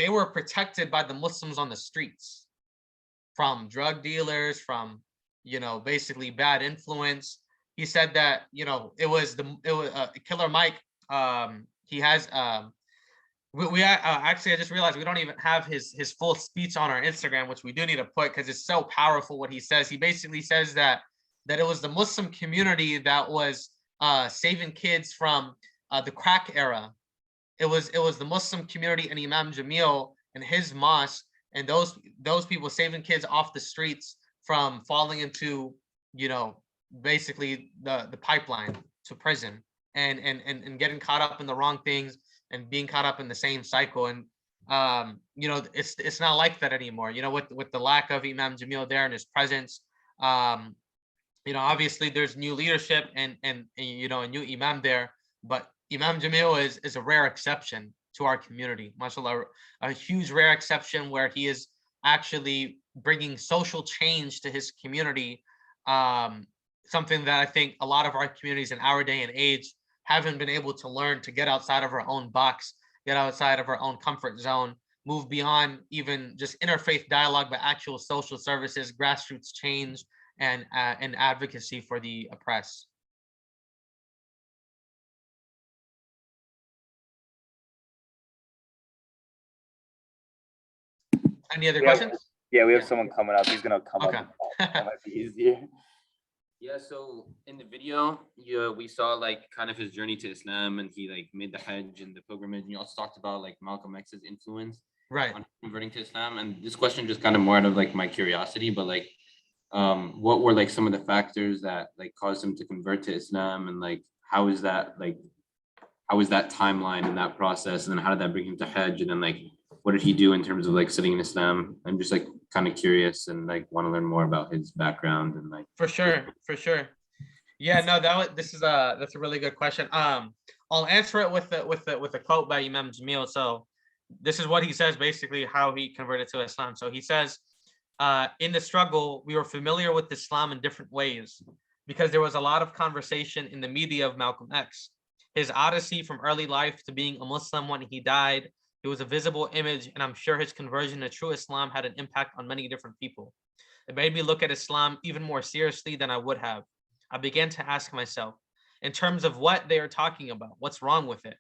were protected by the Muslims on the streets from drug dealers, from basically bad influence. He said that it was Killer Mike. He has we actually, I just realized we don't even have his full speech on our Instagram, which we do need to put because it's so powerful what he says. He basically says that it was the Muslim community that was saving kids from the crack era. It was the Muslim community and Imam Jamil and his mosque and those people saving kids off the streets from falling into basically the pipeline to prison and getting caught up in the wrong things and being caught up in the same cycle. And it's not like that anymore, with the lack of Imam Jamil there and his presence. Obviously there's new leadership and a new imam there, but Imam Jamil is a rare exception to our community, mashallah, a huge rare exception where he is actually bringing social change to his community, something that I think a lot of our communities in our day and age haven't been able to learn, to get outside of our own box, get outside of our own comfort zone, move beyond even just interfaith dialogue, but actual social services, grassroots change, and advocacy for the oppressed. Any other questions? Yeah, we have someone coming up. He's gonna come Okay. up. That might be easier. Yeah, so in the video, we saw like kind of his journey to Islam, and he like made the Hajj and the pilgrimage. And you also talked about like Malcolm X's influence Right. on converting to Islam. And this question just kind of more out of like my curiosity, but like, what were like some of the factors that like caused him to convert to Islam, and like how is that timeline and that process, and then how did that bring him to Hajj, and then like what did he do in terms of like studying Islam? I'm just like kind of curious and like want to learn more about his background and like. For sure. Yeah, no, that's a really good question. I'll answer it with a quote by Imam Jamil. So this is what he says, basically how he converted to Islam. So he says, in the struggle, we were familiar with Islam in different ways because there was a lot of conversation in the media of Malcolm X. His odyssey from early life to being a Muslim when he died, it was a visible image, and I'm sure his conversion to true Islam had an impact on many different people. It made me look at Islam even more seriously than I would have. I began to ask myself, in terms of what they are talking about, what's wrong with it?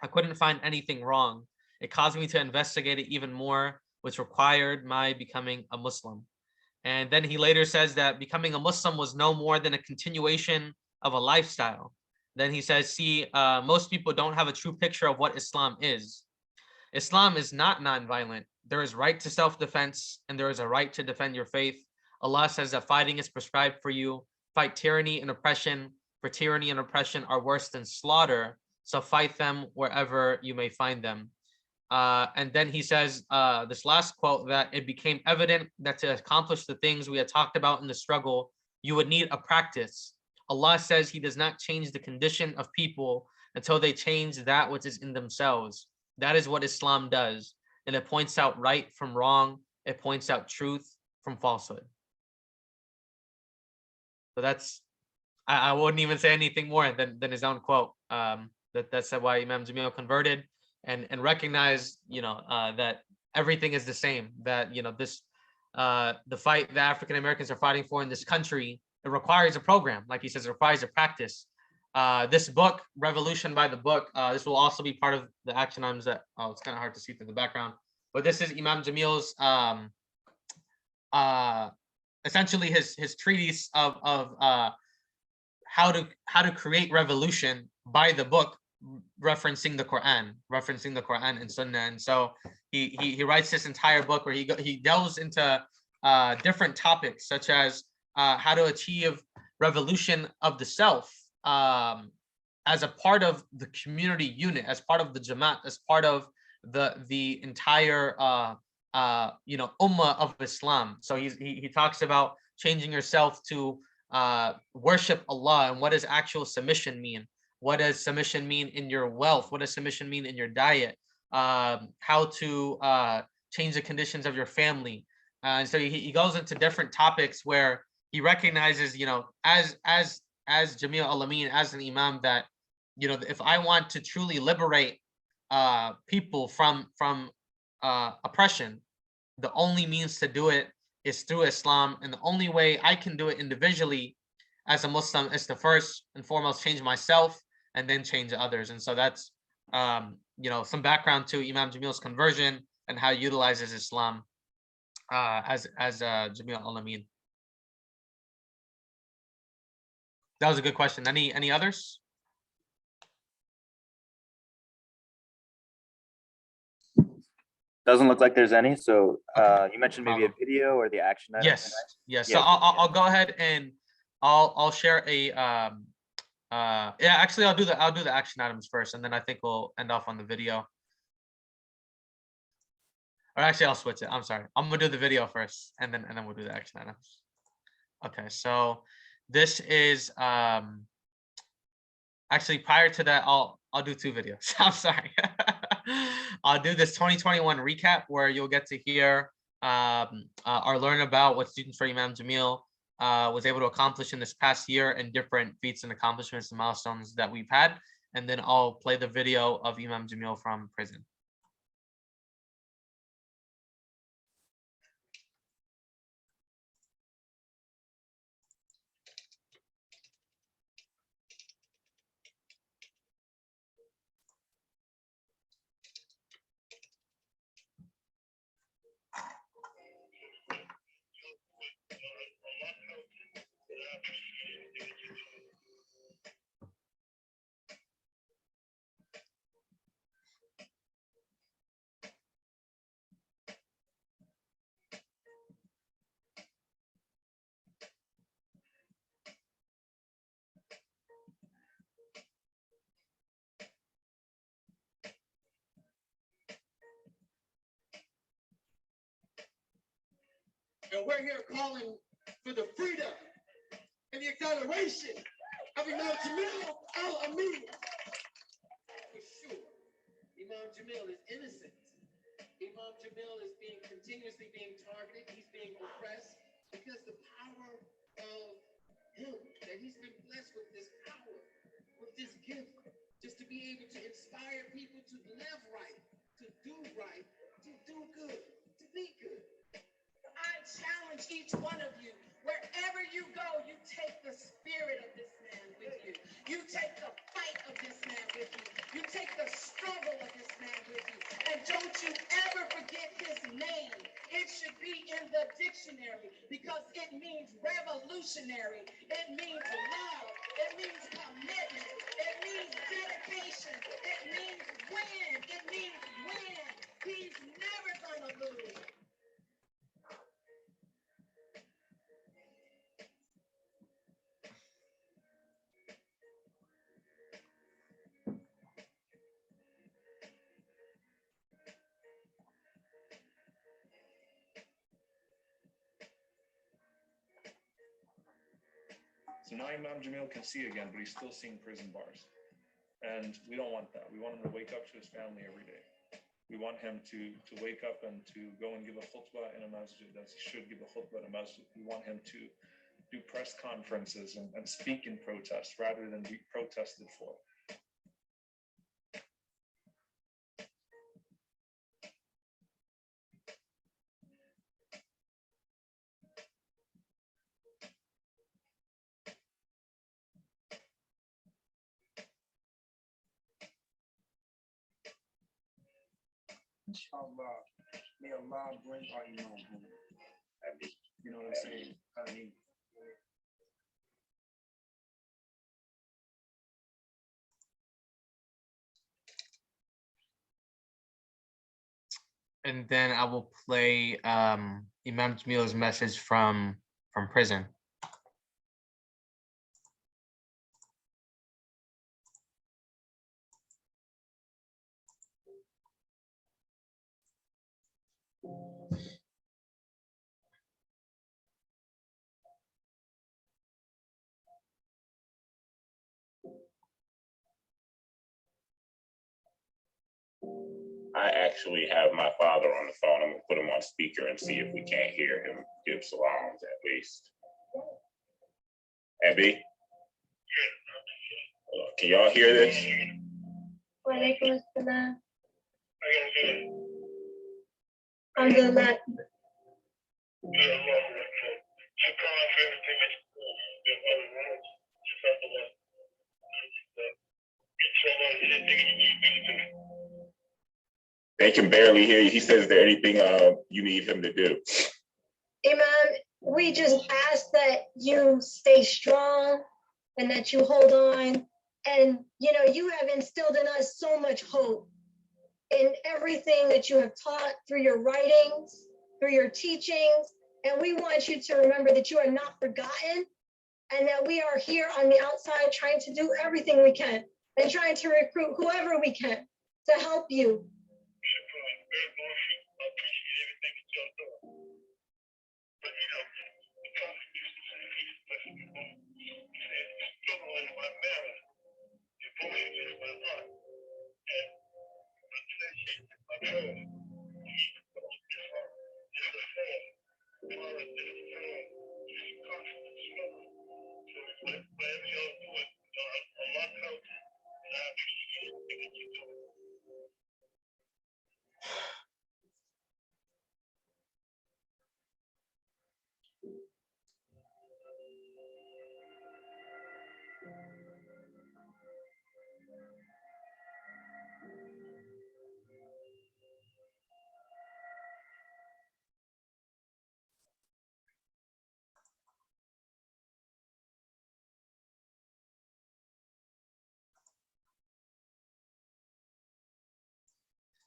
I couldn't find anything wrong. It caused me to investigate it even more, which required my becoming a Muslim. And then he later says that becoming a Muslim was no more than a continuation of a lifestyle. Then he says, see, most people don't have a true picture of what Islam is. Islam is not nonviolent. There is right to self-defense, and there is a right to defend your faith. Allah says that fighting is prescribed for you. Fight tyranny and oppression, for tyranny and oppression are worse than slaughter, so fight them wherever you may find them. And then he says this last quote, that it became evident that to accomplish the things we had talked about in the struggle, you would need a practice. Allah says he does not change the condition of people until they change that which is in themselves. That is what Islam does. And it points out right from wrong. It points out truth from falsehood. So that's I wouldn't even say anything more than his own quote. That said why Imam Jamil converted and recognized, that everything is the same. That this the fight the African Americans are fighting for in this country, it requires a program, like he says, it requires a practice. This book, Revolution by the Book, this will also be part of the action items that, it's kind of hard to see through the background, but this is Imam Jamil's essentially his treatise of how to create revolution by the book, referencing the Quran and Sunnah. And so he writes this entire book where he delves into different topics, such as how to achieve revolution of the self, as a part of the community unit, as part of the Jamaat, as part of the entire ummah of Islam. So he talks about changing yourself to worship Allah, and what does actual submission mean? What does submission mean in your wealth? What does submission mean in your diet? How to change the conditions of your family. And so he goes into different topics where he recognizes, as Jamil al-Amin, as an imam, that, if I want to truly liberate people from oppression, the only means to do it is through Islam. And the only way I can do it individually as a Muslim is to first and foremost change myself and then change others. And so that's, some background to Imam Jamil's conversion and how he utilizes Islam as Jamil al-Amin. That was a good question. Any others? Doesn't look like there's any. So you mentioned maybe a video or the action item. Yes. Yes. So Yeah. I'll go ahead and I'll share a yeah, actually I'll do the action items first, and then I think we'll end off on the video. Or actually I'll switch it. I'm sorry. I'm gonna do the video first, and then we'll do the action items. Okay, so this is actually, prior to that, I'll do two videos. I'm sorry. I'll do this 2021 recap where you'll get to hear or learn about what Students for Imam Jamil was able to accomplish in this past year, and different feats and accomplishments and milestones that we've had. And then I'll play the video of Imam Jamil from prison. And we're here calling for the freedom and the acceleration of Imam Jamil al-Amin. For sure, Imam Jamil is innocent. Imam Jamil is continuously being targeted. He's being oppressed because the power of him, that he's been blessed with this power, with this gift, just to be able to inspire people to live right, to do right, to do good, to be good. I challenge each one of you, wherever you go, you take the spirit of this man with you. You take the fight of this man with you. You take the struggle of this man with you. And don't you ever forget his name. It should be in the dictionary because it means revolutionary. It means love. It means commitment. It means dedication. It means win. It means win. He's never gonna lose. So now Imam Jamil can see again, but he's still seeing prison bars. And we don't want that. We want him to wake up to his family every day. We want him to wake up and to go and give a khutbah in a masjid, as he should give a khutbah in a masjid. We want him to do press conferences and speak in protest rather than be protested for. Inshallah, may Allah bring our Imam home. You know what I'm saying? Amin. And then I will play Imam Jamil's message from prison. I actually have my father on the phone. I'm gonna put him on speaker and see if we can't hear him give salams at least. Abby? Can y'all hear this? Walaikum assalam. Alhamdulillah. They can barely hear you. He says, is there anything you need him to do? Imam, we just ask that you stay strong and that you hold on. And, you know, you have instilled in us so much hope in everything that you have taught through your writings, through your teachings. And we want you to remember that you are not forgotten and that we are here on the outside trying to do everything we can and trying to recruit whoever we can to help you.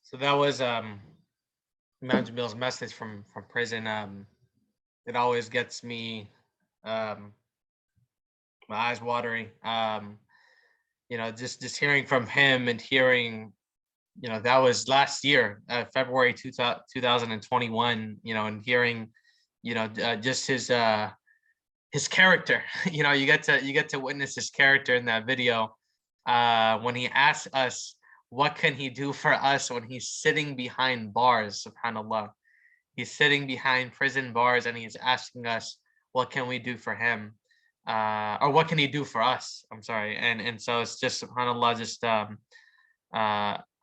So that was Imam Jamil's message from prison. It always gets me my eyes watering. You know, just hearing from him and hearing, you know, that was last year, February 2021. You know, and hearing, you know, just his character. You know, you get to witness his character in that video when he asks us, what can he do for us when he's sitting behind bars, subhanAllah. He's sitting behind prison bars and he's asking us, what can we do for him? Or what can he do for us? I'm sorry. And so it's just, subhanAllah, just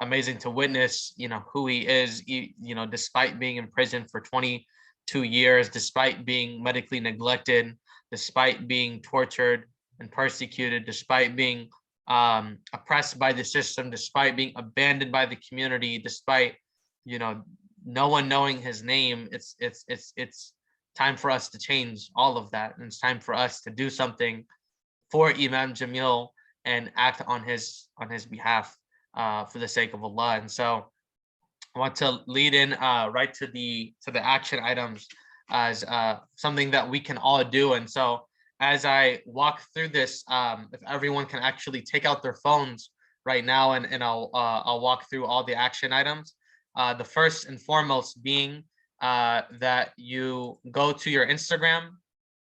amazing to witness, you know, who he is, you know, despite being in prison for 22 years, despite being medically neglected, despite being tortured and persecuted, despite being oppressed by the system, despite being abandoned by the community, despite, you know, no one knowing his name. It's time for us to change all of that, and it's time for us to do something for Imam Jamil and act on his behalf for the sake of Allah. And so I want to lead in right to the action items as something that we can all do. And so as I walk through this, if everyone can actually take out their phones right now, and I'll walk through all the action items. The first and foremost being that you go to your Instagram,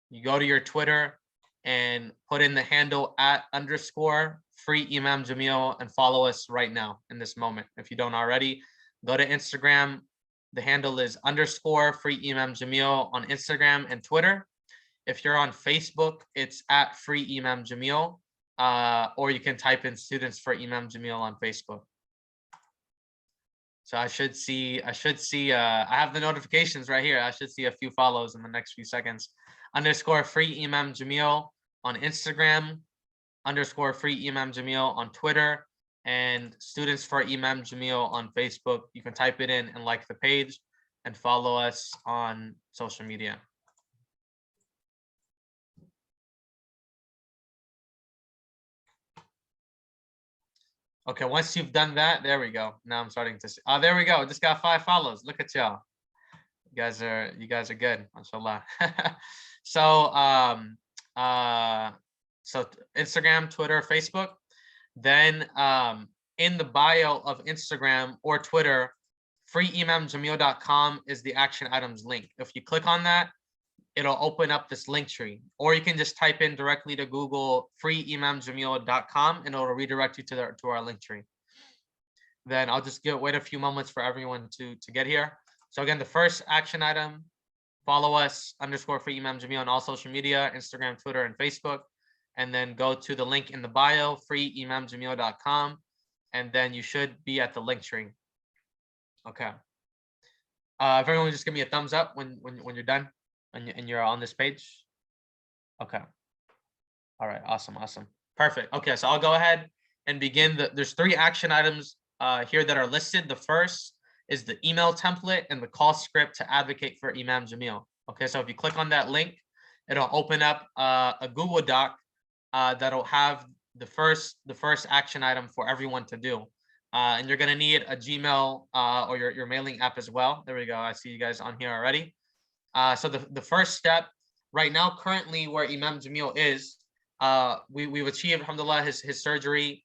you go to your Twitter, and put in the handle @_free Imam Jamil and follow us right now in this moment. If you don't already, go to Instagram. The handle is _free Imam Jamil on Instagram and Twitter. If you're on Facebook, it's at Free Imam Jamil, or you can type in Students for Imam Jamil on Facebook. So I have the notifications right here. I should see a few follows in the next few seconds. _ Free Imam Jamil on Instagram, _ Free Imam Jamil on Twitter, and Students for Imam Jamil on Facebook. You can type it in and like the page and follow us on social media. Okay, once you've done that, there we go. Now I'm starting to see. Oh, there we go. Just got 5 follows. Look at y'all. You guys are good, mashallah. So Instagram, Twitter, Facebook. Then in the bio of Instagram or Twitter, freeimamjamil.com is the action items link. If you click on that, it'll open up this link tree, or you can just type in directly to Google freeimamjamil.com and it'll redirect you to our link tree. Then I'll just wait a few moments for everyone to get here. So again, the first action item, follow us _ Free Imam Jamil on all social media, Instagram, Twitter, and Facebook. And then go to the link in the bio, freeimamjamil.com, and then you should be at the link tree. Okay. If everyone just give me a thumbs up when you're done and you're on this page. Okay. All right. Awesome. Perfect. Okay, so I'll go ahead and begin. There's 3 action items here that are listed. The first is the email template and the call script to advocate for Imam Jamil. Okay, so if you click on that link, it'll open up a Google Doc that'll have the first action item for everyone to do. And you're gonna need a Gmail or your mailing app as well. There we go. I see you guys on here already. So the first step right now, currently where Imam Jamil is, we've achieved, alhamdulillah, his surgery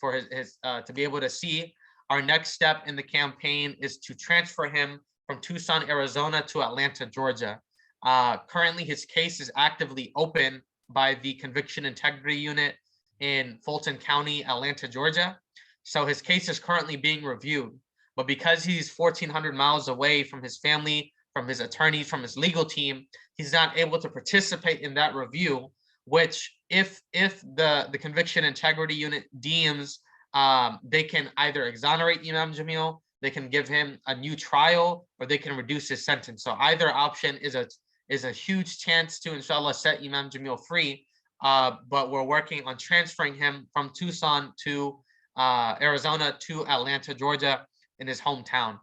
for his to be able to see. Our next step in the campaign is to transfer him from Tucson, Arizona to Atlanta, Georgia. Currently, his case is actively open by the Conviction Integrity Unit in Fulton County, Atlanta, Georgia. So his case is currently being reviewed. But because he's 1,400 miles away from his family, from his attorneys, from his legal team, he's not able to participate in that review, which if the Conviction Integrity Unit deems they can either exonerate Imam Jamil, they can give him a new trial, or they can reduce his sentence. So either option is a huge chance to, inshallah, set Imam Jamil free. But we're working on transferring him from Tucson to Arizona to Atlanta, Georgia, in his hometown.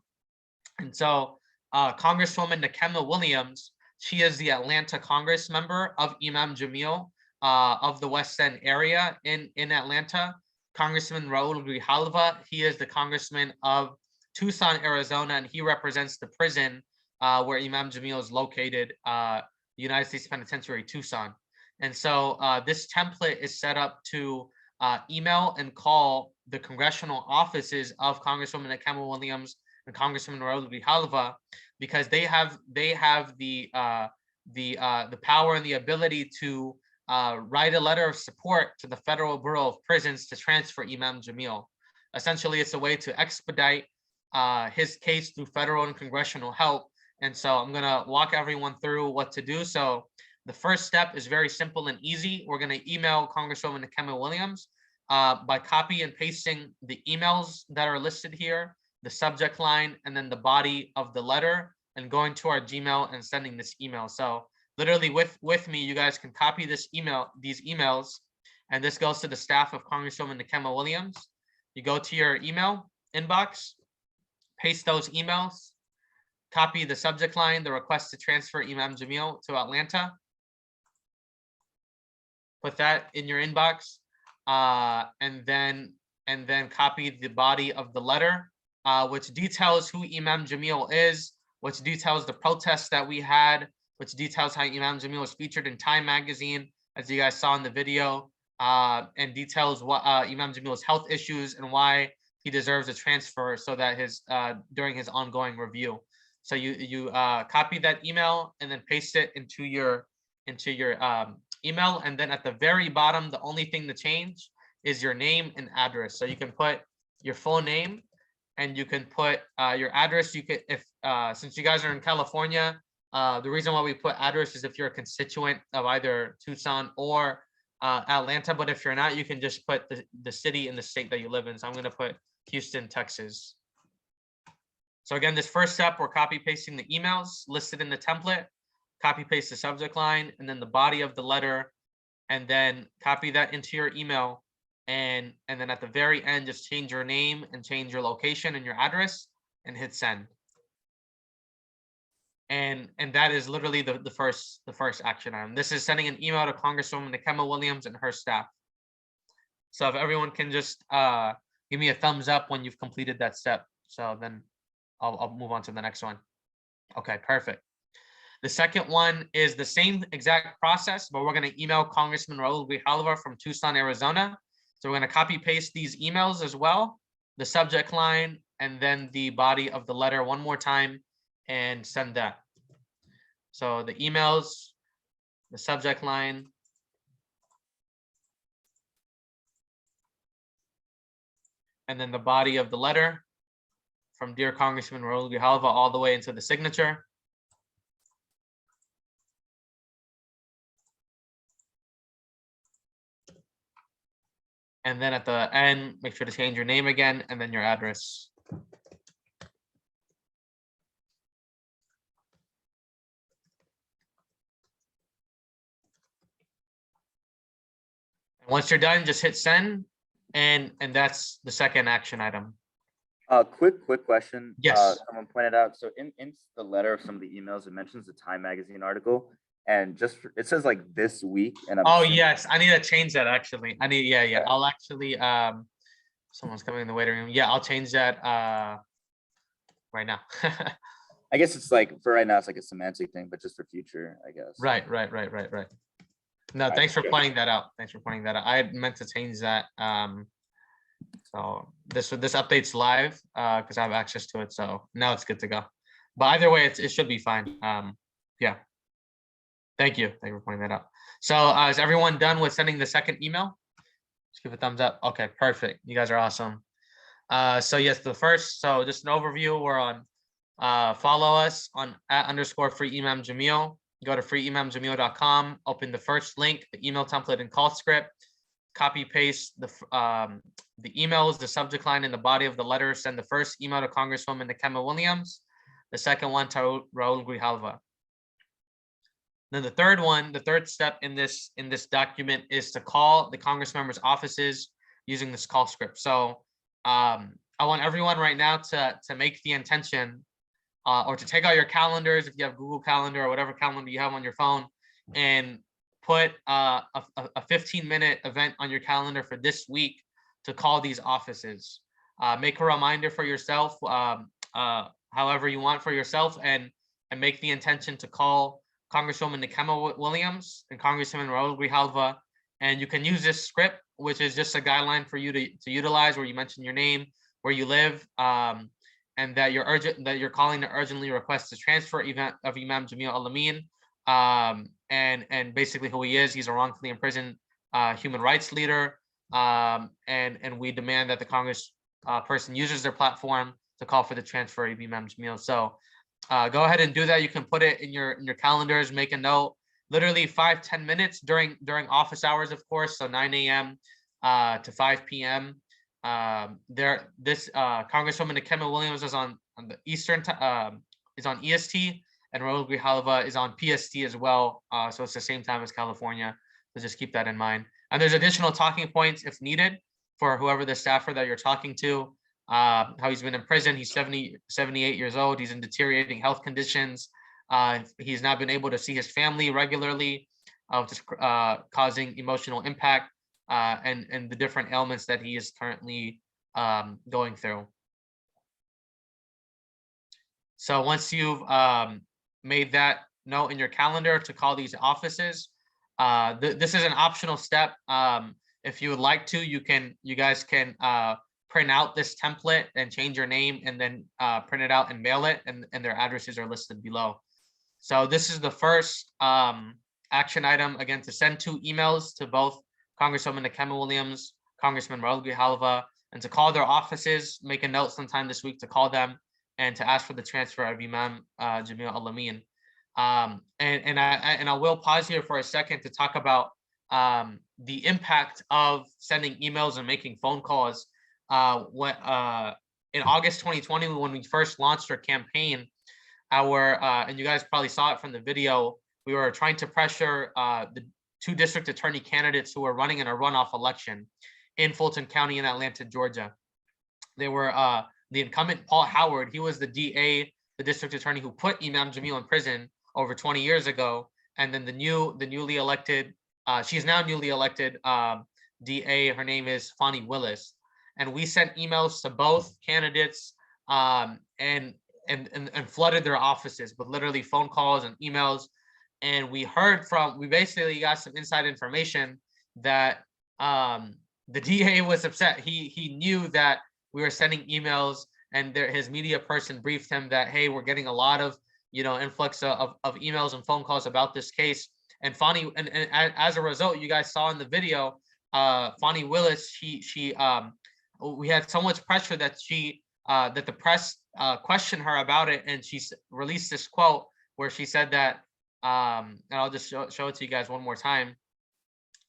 And so Congresswoman Nakema Williams, she is the Atlanta Congress member of Imam Jamil of the West End area in Atlanta. Congressman Raul Grijalva, he is the congressman of Tucson, Arizona, and he represents the prison where Imam Jamil is located, United States Penitentiary, Tucson. And so this template is set up to email and call the congressional offices of Congresswoman Nakema Williams and Congressman Raul Grijalva, because they have the power and the ability to write a letter of support to the Federal Bureau of Prisons to transfer Imam Jamil. Essentially, it's a way to expedite his case through federal and congressional help. And so I'm going to walk everyone through what to do. So the first step is very simple and easy. We're going to email Congresswoman Nakema Williams by copy and pasting the emails that are listed here, the subject line, and then the body of the letter, and going to our Gmail and sending this email. So literally with me, you guys can copy these emails, and this goes to the staff of Congresswoman Nakema Williams. You go to your email inbox, paste those emails, copy the subject line, the request to transfer Imam Jamil to Atlanta. Put that in your inbox, and then copy the body of the letter, which details who Imam Jamil is, which details the protests that we had, which details how Imam Jamil was featured in Time magazine, as you guys saw in the video, and details what Imam Jamil's health issues and why he deserves a transfer, so that during his ongoing review. So you copy that email and then paste it into your email, and then at the very bottom, the only thing to change is your name and address. So you can put your full name, and you can put your address. You could, if since you guys are in California, The reason why we put address is if you're a constituent of either Tucson or Atlanta, but if you're not, you can just put the city and the state that you live in. So I'm going to put Houston, Texas. So again, this first step, we're copy pasting the emails listed in the template, copy paste the subject line, and then the body of the letter, and then copy that into your email. And then at the very end, just change your name and change your location and your address and hit send. And that is literally the first action item. This is sending an email to Congresswoman Nikema Williams and her staff. So if everyone can just give me a thumbs up when you've completed that step. So then I'll move on to the next one. Okay, perfect. The second one is the same exact process, but we're going to email Congressman Raul Grijalva from Tucson, Arizona. So we're going to copy paste these emails as well, the subject line, and then the body of the letter one more time and send that. So the emails, the subject line, and then the body of the letter from Dear Congressman Raul Grijalva all the way into the signature. And then at the end, make sure to change your name again and then your address. Once you're done, just hit send, and that's the second action item. Quick question. Yes. Someone pointed out, so in the letter of some of the emails, it mentions the Time Magazine article, and it says like this week, and I'm assuming, yes, I need to change that actually. I need, yeah. I'll actually, someone's coming in the waiting room. Yeah, I'll change that right now. I guess it's like, for right now, it's like a semantic thing, but just for future, I guess. Right. No, thanks for pointing that out. I had meant to change that. So this update's live because I have access to it. So now it's good to go. But either way, it should be fine. Yeah. Thank you for pointing that out. So is everyone done with sending the second email? Just give a thumbs up. Okay, perfect. You guys are awesome. So yes, the first. So just an overview. We're on. Follow us on @_free Imam Jamil. Go to freeimamjamil.com, open the first link, the email template and call script, copy paste the emails, the subject line and the body of the letter. Send the first email to Congresswoman Nikema Williams, the second one to Raul Grijalva. Then the third step in this document is to call the Congress members' offices using this call script. So I want everyone right now to make the intention or to take out your calendars if you have Google Calendar or whatever calendar you have on your phone, and put a 15-minute event on your calendar for this week to call these offices. Make a reminder for yourself, however you want for yourself, and make the intention to call Congresswoman Nikema Williams and Congressman Raul Grijalva. And you can use this script, which is just a guideline for you to utilize, where you mention your name, where you live, and that you're calling to urgently request the transfer event of Imam Jamil Amin, and basically who he is. He's a wrongfully imprisoned human rights leader, and we demand that the Congress person uses their platform to call for the transfer of Imam Jamil. So go ahead and do that. You can put it in your calendars, make a note. Literally 5-10 minutes during office hours, of course. So 9 a.m. To 5 p.m. This Congresswoman Nikema Williams is on the Eastern is on EST, and Raul Grijalva is on PST as well. So it's the same time as California. So just keep that in mind. And there's additional talking points if needed for whoever the staffer that you're talking to. How he's been in prison. He's 78 years old. He's in deteriorating health conditions. He's not been able to see his family regularly, just causing emotional impact. And the different ailments that he is currently going through. So once you've made that note in your calendar to call these offices, this is an optional step. If you would like to, you guys can print out this template and change your name, and then print it out and mail it, and their addresses are listed below. So this is the first action item, again, to send 2 emails to both Congresswoman Nikema Williams, Congressman Raul Grijalva, and to call their offices. Make a note sometime this week to call them and to ask for the transfer of Imam Jamil Amin. And I will pause here for a second to talk about the impact of sending emails and making phone calls. In August 2020, when we first launched our campaign, and you guys probably saw it from the video, we were trying to pressure the 2 district attorney candidates who were running in a runoff election in Fulton County in Atlanta, Georgia. They were the incumbent Paul Howard. He was the DA, the district attorney who put Imam Jamil in prison over 20 years ago. And then the newly elected, she's now newly elected DA. Her name is Fani Willis. And we sent emails to both candidates and flooded their offices with literally phone calls and emails. And we basically got some inside information that the DA was upset. He knew that we were sending emails, and his media person briefed him that, hey, we're getting a lot of influx of emails and phone calls about this case. And Fani, and as a result, you guys saw in the video, Fani Willis, we had so much pressure that that the press questioned her about it, and she released this quote where she said that, and I'll just show it to you guys one more time.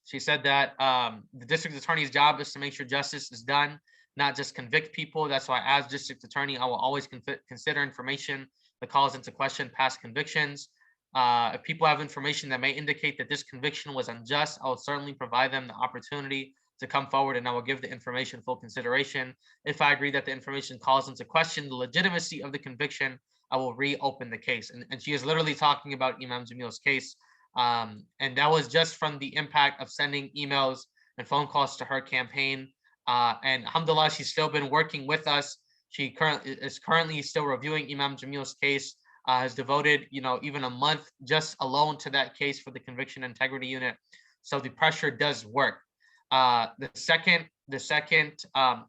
She said that the district attorney's job is to make sure justice is done, not just convict people. That's why, as district attorney, I will always consider information that calls into question past convictions. If people have information that may indicate that this conviction was unjust, I will certainly provide them the opportunity to come forward, and I will give the information full consideration. If I agree that the information calls into question the legitimacy of the conviction, I will reopen the case. And she is literally talking about Imam Jamil's case. And that was just from the impact of sending emails and phone calls to her campaign. And alhamdulillah, she's still been working with us. She is currently still reviewing Imam Jamil's case, has devoted, even a month just alone to that case for the Conviction Integrity Unit. So the pressure does work. The second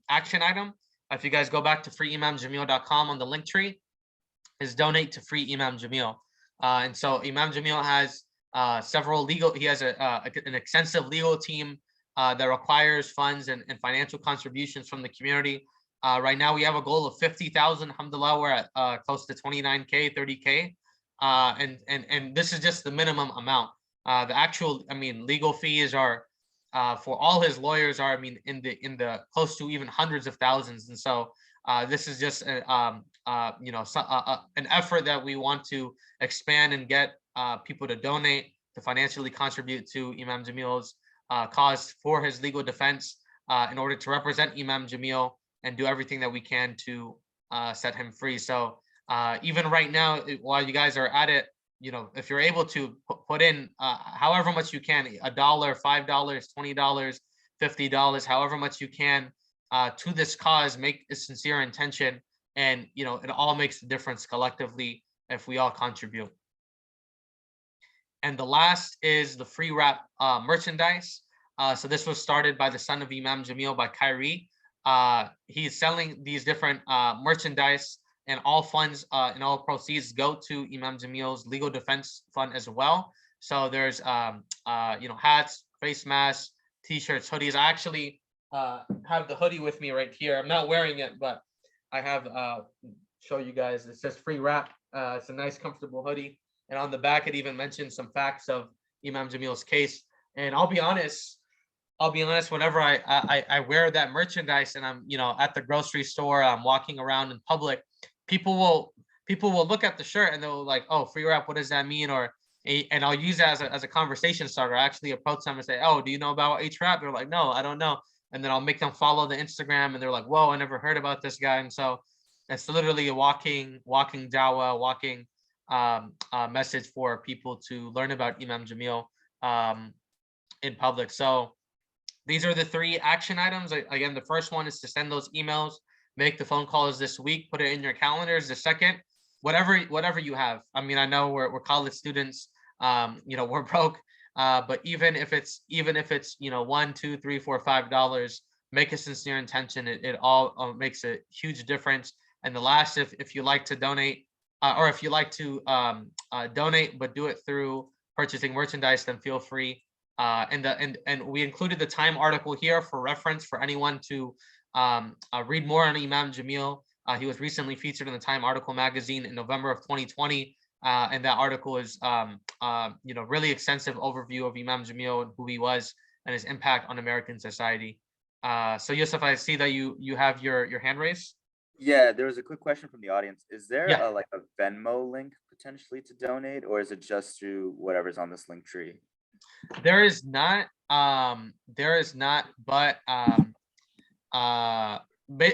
action item, if you guys go back to freeimamjamil.com on the link tree, is donate to Free Imam Jamil. And so Imam Jamil has he has an extensive legal team that requires funds and financial contributions from the community. Right now we have a goal of 50,000. Alhamdulillah, we're at close to 29K, 30K. And this is just the minimum amount. The actual, legal fees are for all his lawyers are, in the close to even hundreds of thousands. And so this is just an effort that we want to expand and get people to donate, to financially contribute to Imam Jamil's cause for his legal defense in order to represent Imam Jamil and do everything that we can to set him free. So even right now, while you guys are at it, if you're able to put in however much you can, $1, $5, $20, $50, however much you can to this cause, make a sincere intention, and it all makes a difference collectively if we all contribute. And the last is the free wrap merchandise. So this was started by the son of Imam Jamil, by Kyrie. He's selling these different merchandise, and all funds and all proceeds go to Imam Jamil's legal defense fund as well. So there's hats, face masks, t-shirts, hoodies. I actually have the hoodie with me right here. I'm not wearing it, but I have show you guys. It says free wrap. It's a nice, comfortable hoodie. And on the back, it even mentions some facts of Imam Jamil's case. And I'll be honest, whenever I wear that merchandise and I'm, at the grocery store, I'm walking around in public, people will look at the shirt and they'll like, oh, free wrap, what does that mean? And I'll use that as a conversation starter. I actually approach them and say, oh, do you know about H-Rap? They're like, no, I don't know. And then I'll make them follow the Instagram, and they're like, whoa, I never heard about this guy. And so it's literally a walking dawah, walking message for people to learn about Imam Jamil in public. So these are the 3 action items. Again, the first one is to send those emails, make the phone calls this week, put it in your calendars. The second, whatever you have. I know we're college students, we're broke, but even if it's $1, $2, $3, $4, $5, make a sincere intention. It all makes a huge difference. And the last, if you like to donate, or if you like to donate but do it through purchasing merchandise, then feel free. And we included the Time article here for reference for anyone to read more on Imam Jamil. He was recently featured in the Time article magazine in November of 2020. And that article is, really extensive overview of Imam Jamil and who he was and his impact on American society. So Yusuf, I see that you have your hand raised. Yeah, there was a quick question from the audience. Is there Yeah. like a Venmo link potentially to donate, or is it just through whatever's on this link tree? There is not, but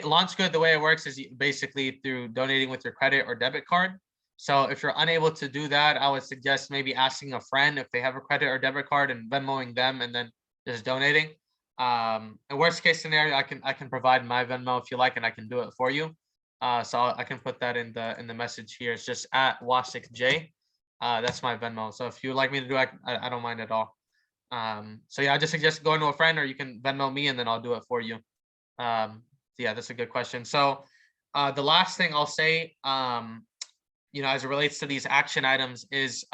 Launch Good, the way it works is basically through donating with your credit or debit card. So if you're unable to do that, I would suggest maybe asking a friend if they have a credit or debit card and Venmoing them and then just donating. In worst case scenario, I can provide my Venmo if you like, and I can do it for you. So I can put that in the message here. It's just at Wasik that's my Venmo. So if you would like me to do it, I don't mind at all. So yeah, I just suggest going to a friend, or you can Venmo me and then I'll do it for you. Yeah, that's a good question. So the last thing I'll say, as it relates to these action items is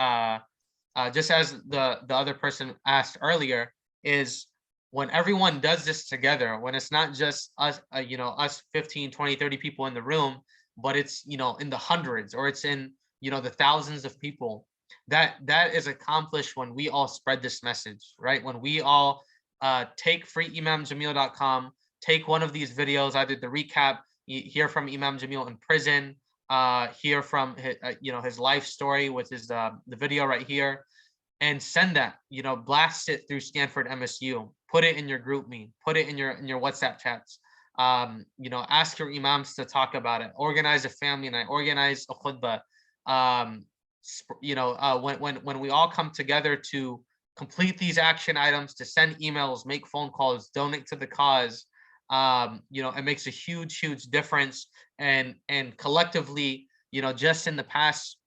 just as the other person asked earlier, is when everyone does this together, when it's not just us, us 15, 20, 30 people in the room, but it's, in the hundreds, or it's in, the thousands of people, that is accomplished when we all spread this message, right? When we all take freeimamjamil.com, take one of these videos, either the recap, hear from Imam Jamil in prison, hear from his, his life story, which is the video right here, and send that, blast it through Stanford MSU, put it in your group me, put it in your WhatsApp chats, ask your imams to talk about it, organize a family night, organize a khutbah. When we all come together to complete these action items, to send emails, make phone calls, donate to the cause, it makes a huge difference. And collectively, just in the past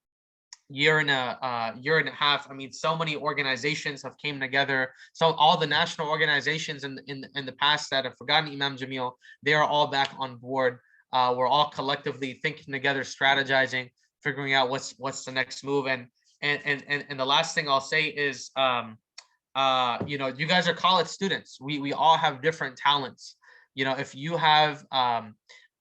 year and a half, I mean, so many organizations have came together. So all the national organizations in the past that have forgotten Imam Jamil, they are all back on board. We're all collectively thinking together, strategizing, figuring out what's the next move. And the last thing I'll say is, you guys are college students. We all have different talents. If you have right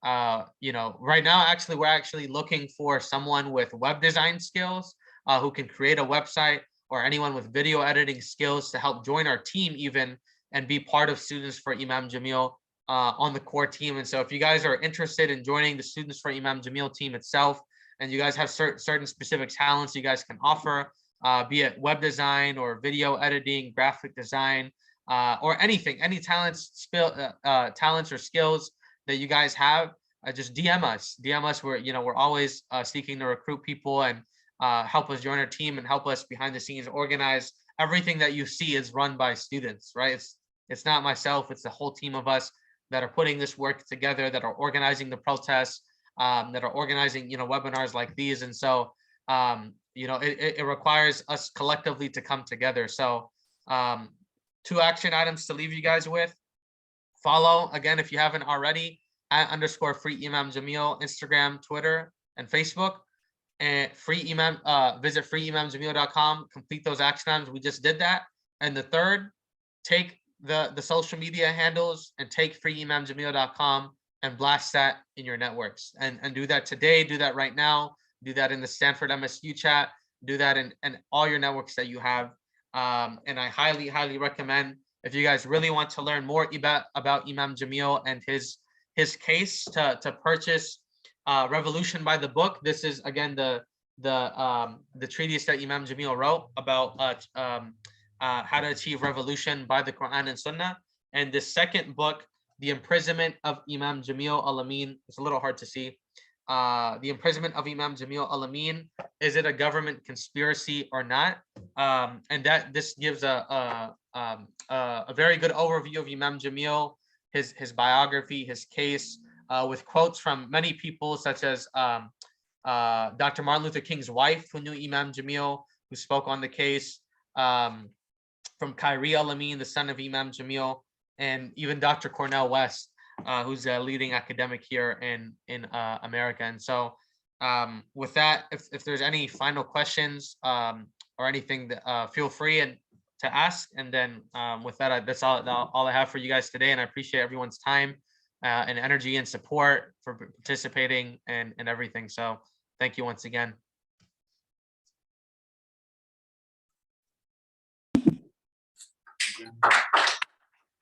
now, actually, we're actually looking for someone with web design skills who can create a website, or anyone with video editing skills to help join our team even and be part of Students for Imam Jamil on the core team. And so if you guys are interested in joining the Students for Imam Jamil team itself, and you guys have certain specific talents you guys can offer, be it web design or video editing, graphic design, or anything, any talents or skills that you guys have, just DM us. We're always seeking to recruit people and help us join our team and help us behind the scenes organize. Everything that you see is run by students, right? It's not myself, it's the whole team of us that are putting this work together, that are organizing the protests, that are organizing, webinars like these. And so, it requires us collectively to come together. So 2 action items to leave you guys with. Follow, again, if you haven't already, @_ free Imam Jamil, Instagram, Twitter, and Facebook. And visit freeimamjamil.com, complete those action items. We just did that. And the third, take the social media handles and take freeimamjamil.com and blast that in your networks, and do that today, do that right now, do that in the Stanford MSU chat, do that in all your networks that you have. And I highly recommend, if you guys really want to learn more about Imam Jamil and his case, to purchase Revolution by the Book. This is, again, the treatise that Imam Jamil wrote about how to achieve revolution by the Quran and Sunnah. And the second book, The Imprisonment of Imam Jamil Amin, it's a little hard to see. The Imprisonment of Imam Jamil Amin, is it a government conspiracy or not? And this gives a very good overview of Imam Jamil, his biography, his case, with quotes from many people, such as Dr. Martin Luther King's wife, who knew Imam Jamil, who spoke on the case, from Kyrie Amin, the son of Imam Jamil, and even Dr. Cornel West, who's a leading academic here in America. And so with that, if there's any final questions or anything, that feel free to ask. And then with that, that's all I have for you guys today. And I appreciate everyone's time and energy and support for participating and everything. So thank you once again.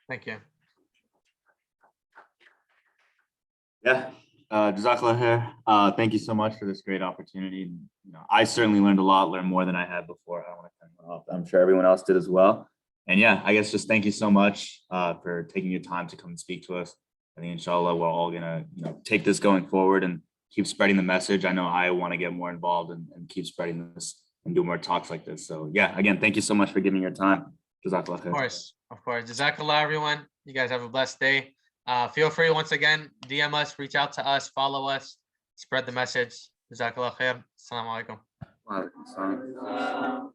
Thank you. Yeah, Jazakallah khair. Thank you so much for this great opportunity. You know, I certainly learned a lot, learned more than I had before. I don't want to cut you off. I'm sure everyone else did as well. And yeah, I guess just thank you so much for taking your time to come and speak to us. I think inshallah we're all gonna take this going forward and keep spreading the message. I know I want to get more involved and keep spreading this and do more talks like this. So yeah, again, thank you so much for giving your time. Jazakallah khair. Of course. Jazakallah, everyone. You guys have a blessed day. Feel free once again, DM us, reach out to us, follow us, spread the message. Jazakallah khair. Assalamu alaikum. Wa alaikum assalam.